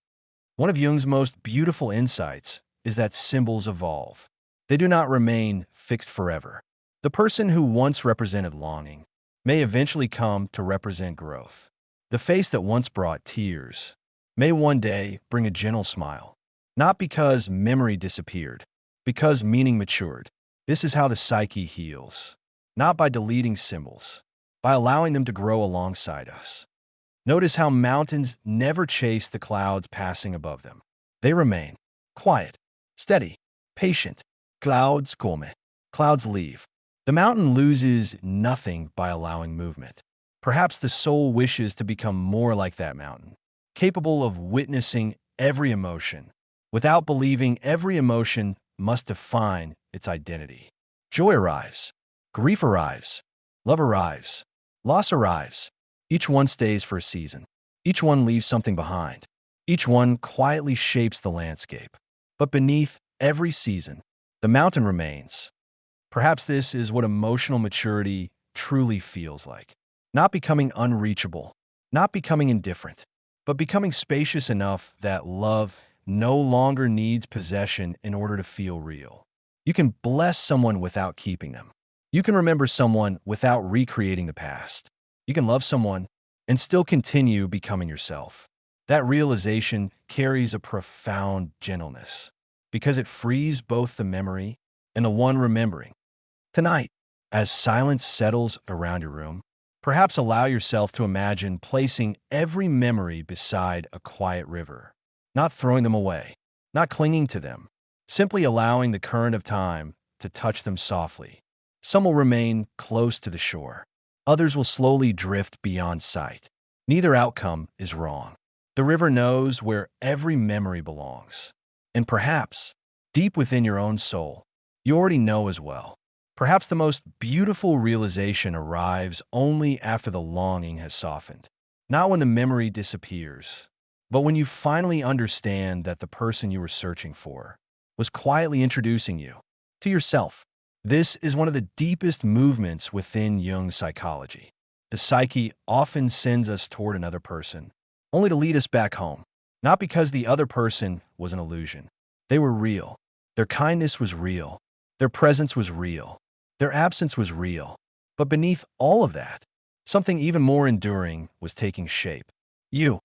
One of Jung's most beautiful insights is that symbols evolve. They do not remain fixed forever. The person who once represented longing may eventually come to represent growth. The face that once brought tears may one day bring a gentle smile. Not because memory disappeared, because meaning matured. This is how the psyche heals. Not by deleting symbols, by allowing them to grow alongside us. Notice how mountains never chase the clouds passing above them. They remain quiet, steady, patient. Clouds come, clouds leave. The mountain loses nothing by allowing movement. Perhaps the soul wishes to become more like that mountain, capable of witnessing every emotion, without believing every emotion must define its identity. Joy arrives, grief arrives, love arrives, loss arrives. Each one stays for a season. Each one leaves something behind. Each one quietly shapes the landscape. But beneath every season, the mountain remains. Perhaps this is what emotional maturity truly feels like. Not becoming unreachable, not becoming indifferent, but becoming spacious enough that love no longer needs possession in order to feel real. You can bless someone without keeping them. You can remember someone without recreating the past. You can love someone and still continue becoming yourself. That realization carries a profound gentleness because it frees both the memory and the one remembering. Tonight, as silence settles around your room, perhaps allow yourself to imagine placing every memory beside a quiet river, not throwing them away, not clinging to them, simply allowing the current of time to touch them softly. Some will remain close to the shore. Others will slowly drift beyond sight. Neither outcome is wrong. The river knows where every memory belongs. And perhaps, deep within your own soul, you already know as well. Perhaps the most beautiful realization arrives only after the longing has softened. Not when the memory disappears, but when you finally understand that the person you were searching for was quietly introducing you to yourself. This is one of the deepest movements within Jung's psychology. The psyche often sends us toward another person only to lead us back home. Not because the other person was an illusion. They were real. Their kindness was real. Their presence was real. Their absence was real. But beneath all of that, something even more enduring was taking shape. You.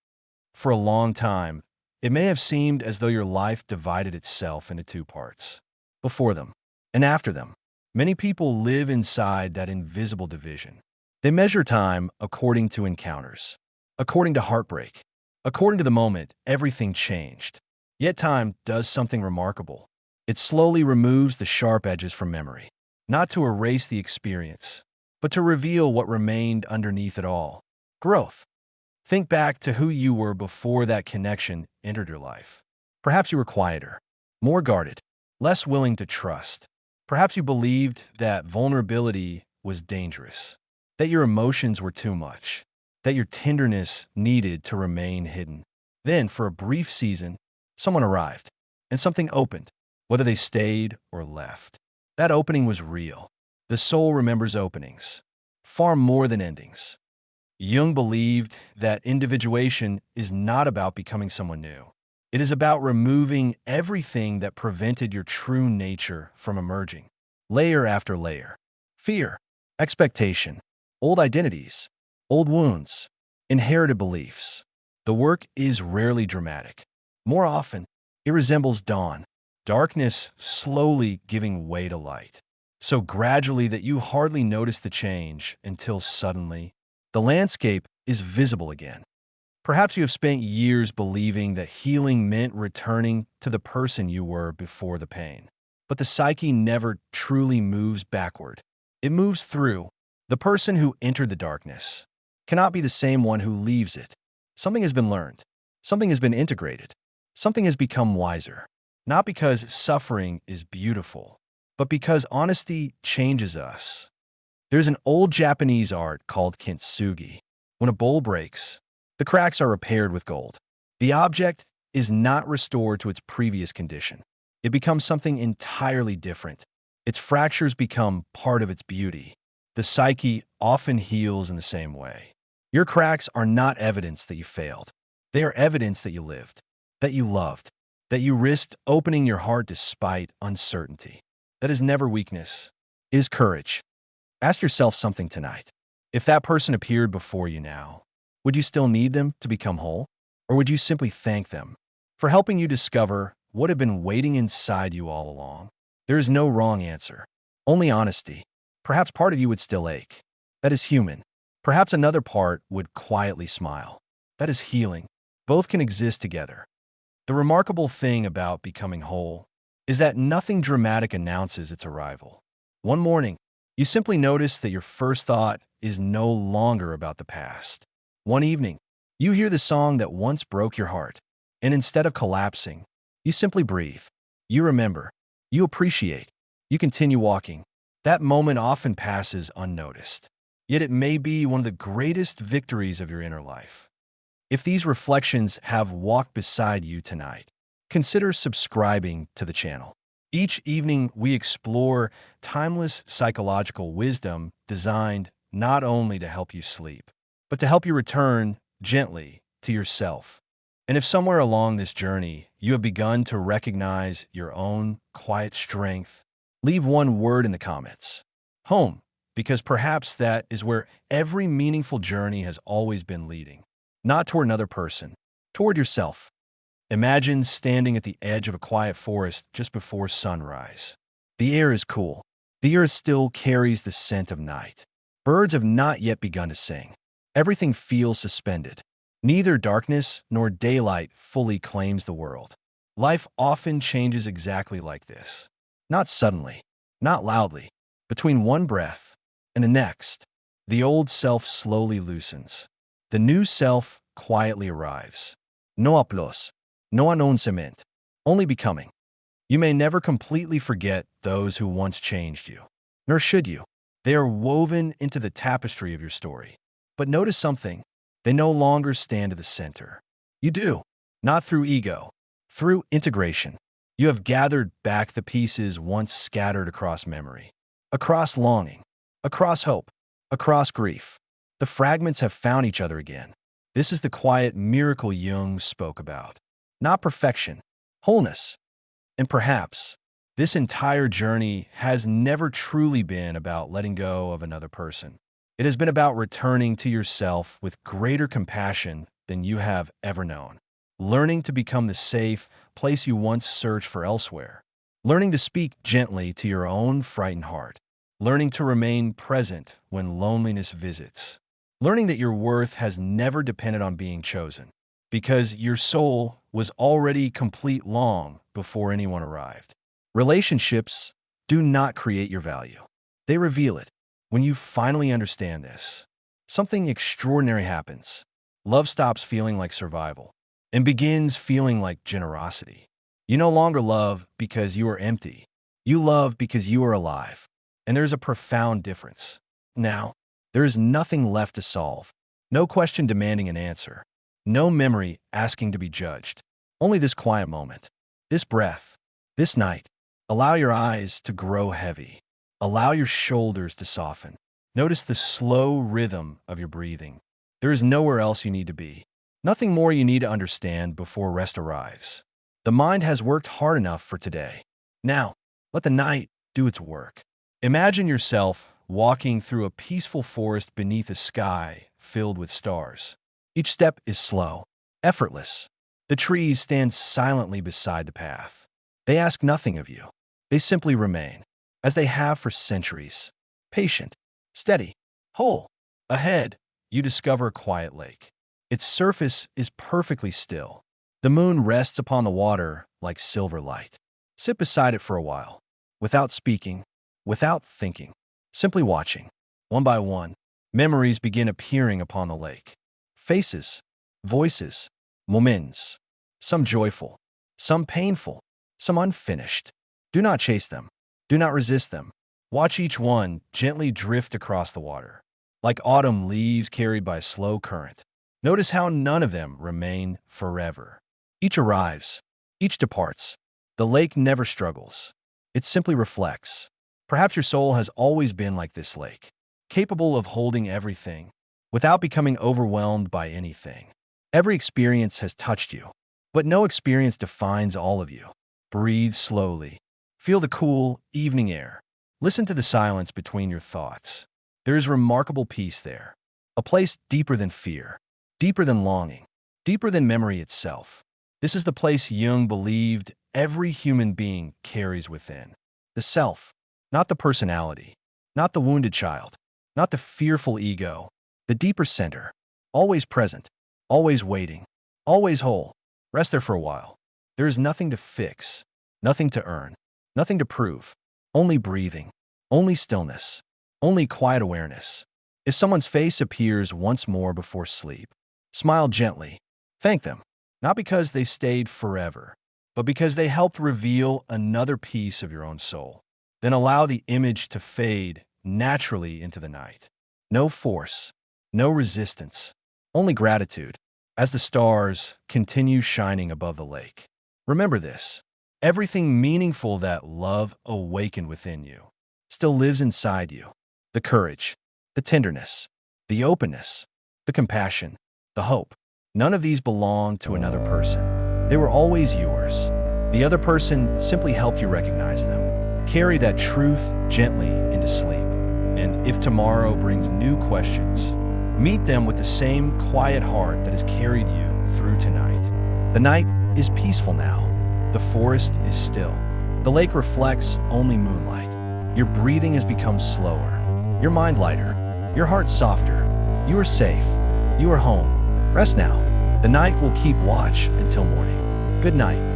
For a long time, it may have seemed as though your life divided itself into two parts. Before them and after them. Many people live inside that invisible division. They measure time according to encounters, according to heartbreak, according to the moment everything changed. Yet time does something remarkable. It slowly removes the sharp edges from memory, not to erase the experience, but to reveal what remained underneath it all. Growth. Think back to who you were before that connection entered your life. Perhaps you were quieter, more guarded, less willing to trust. Perhaps you believed that vulnerability was dangerous, that your emotions were too much, that your tenderness needed to remain hidden. Then, for a brief season, someone arrived, and something opened, whether they stayed or left. That opening was real. The soul remembers openings, far more than endings. Jung believed that individuation is not about becoming someone new. It is about removing everything that prevented your true nature from emerging, layer after layer. Fear, expectation, old identities, old wounds, inherited beliefs. The work is rarely dramatic. More often, it resembles dawn, darkness slowly giving way to light. So gradually that you hardly notice the change until suddenly, the landscape is visible again. Perhaps you have spent years believing that healing meant returning to the person you were before the pain. But the psyche never truly moves backward. It moves through. The person who entered the darkness cannot be the same one who leaves it. Something has been learned. Something has been integrated. Something has become wiser. Not because suffering is beautiful, but because honesty changes us. There's an old Japanese art called kintsugi. When a bowl breaks, the cracks are repaired with gold. The object is not restored to its previous condition. It becomes something entirely different. Its fractures become part of its beauty. The psyche often heals in the same way. Your cracks are not evidence that you failed. They are evidence that you lived, that you loved, that you risked opening your heart despite uncertainty. That is never weakness. It is courage. Ask yourself something tonight. If that person appeared before you now, would you still need them to become whole? Or would you simply thank them for helping you discover what had been waiting inside you all along? There is no wrong answer, only honesty. Perhaps part of you would still ache. That is human. Perhaps another part would quietly smile. That is healing. Both can exist together. The remarkable thing about becoming whole is that nothing dramatic announces its arrival. One morning, you simply notice that your first thought is no longer about the past. One evening, you hear the song that once broke your heart, and instead of collapsing, you simply breathe. You remember. You appreciate. You continue walking. That moment often passes unnoticed. Yet it may be one of the greatest victories of your inner life. If these reflections have walked beside you tonight, consider subscribing to the channel. Each evening, we explore timeless psychological wisdom designed not only to help you sleep, but to help you return gently to yourself. And if somewhere along this journey you have begun to recognize your own quiet strength, leave one word in the comments. Home, because perhaps that is where every meaningful journey has always been leading. Not toward another person, toward yourself. Imagine standing at the edge of a quiet forest just before sunrise. The air is cool. The earth still carries the scent of night. Birds have not yet begun to sing. Everything feels suspended. Neither darkness nor daylight fully claims the world. Life often changes exactly like this. Not suddenly, not loudly. Between one breath and the next, the old self slowly loosens. The new self quietly arrives. No applause, no annoncement, only becoming. You may never completely forget those who once changed you, nor should you. They are woven into the tapestry of your story. But notice something. They no longer stand at the center. You do, not through ego, through integration. You have gathered back the pieces once scattered across memory, across longing, across hope, across grief. The fragments have found each other again. This is the quiet miracle Jung spoke about. Not perfection, wholeness. And perhaps this entire journey has never truly been about letting go of another person. It has been about returning to yourself with greater compassion than you have ever known. Learning to become the safe place you once searched for elsewhere. Learning to speak gently to your own frightened heart. Learning to remain present when loneliness visits. Learning that your worth has never depended on being chosen, because your soul was already complete long before anyone arrived. Relationships do not create your value. They reveal it. When you finally understand this, something extraordinary happens. Love stops feeling like survival and begins feeling like generosity. You no longer love because you are empty. You love because you are alive. And there's a profound difference. Now, there is nothing left to solve. No question demanding an answer. No memory asking to be judged. Only this quiet moment. This breath. This night. Allow your eyes to grow heavy. Allow your shoulders to soften. Notice the slow rhythm of your breathing. There is nowhere else you need to be. Nothing more you need to understand before rest arrives. The mind has worked hard enough for today. Now, let the night do its work. Imagine yourself walking through a peaceful forest beneath a sky filled with stars. Each step is slow, effortless. The trees stand silently beside the path. They ask nothing of you. They simply remain, as they have for centuries. Patient, steady, whole. Ahead, you discover a quiet lake. Its surface is perfectly still. The moon rests upon the water like silver light. Sit beside it for a while, without speaking, without thinking, simply watching. One by one, memories begin appearing upon the lake. Faces, voices, moments, some joyful, some painful, some unfinished. Do not chase them. Do not resist them. Watch each one gently drift across the water, like autumn leaves carried by a slow current. Notice how none of them remain forever. Each arrives, each departs. The lake never struggles. It simply reflects. Perhaps your soul has always been like this lake, capable of holding everything, without becoming overwhelmed by anything. Every experience has touched you, but no experience defines all of you. Breathe slowly. Feel the cool, evening air. Listen to the silence between your thoughts. There is remarkable peace there, a place deeper than fear, deeper than longing, deeper than memory itself. This is the place Jung believed every human being carries within. The self, not the personality, not the wounded child, not the fearful ego, the deeper center, always present, always waiting, always whole. Rest there for a while. There is nothing to fix, nothing to earn, nothing to prove, only breathing, only stillness, only quiet awareness. If someone's face appears once more before sleep, smile gently. Thank them, not because they stayed forever, but because they helped reveal another piece of your own soul. Then allow the image to fade naturally into the night. No force, no resistance, only gratitude, as the stars continue shining above the lake. Remember this. Everything meaningful that love awakened within you still lives inside you. The courage, the tenderness, the openness, the compassion, the hope. None of these belong to another person. They were always yours. The other person simply helped you recognize them. Carry that truth gently into sleep. And if tomorrow brings new questions, meet them with the same quiet heart that has carried you through tonight. The night is peaceful now. The forest is still. The lake reflects only moonlight. Your breathing has become slower. Your mind lighter. Your heart softer. You are safe. You are home. Rest now. The night will keep watch until morning. Good night.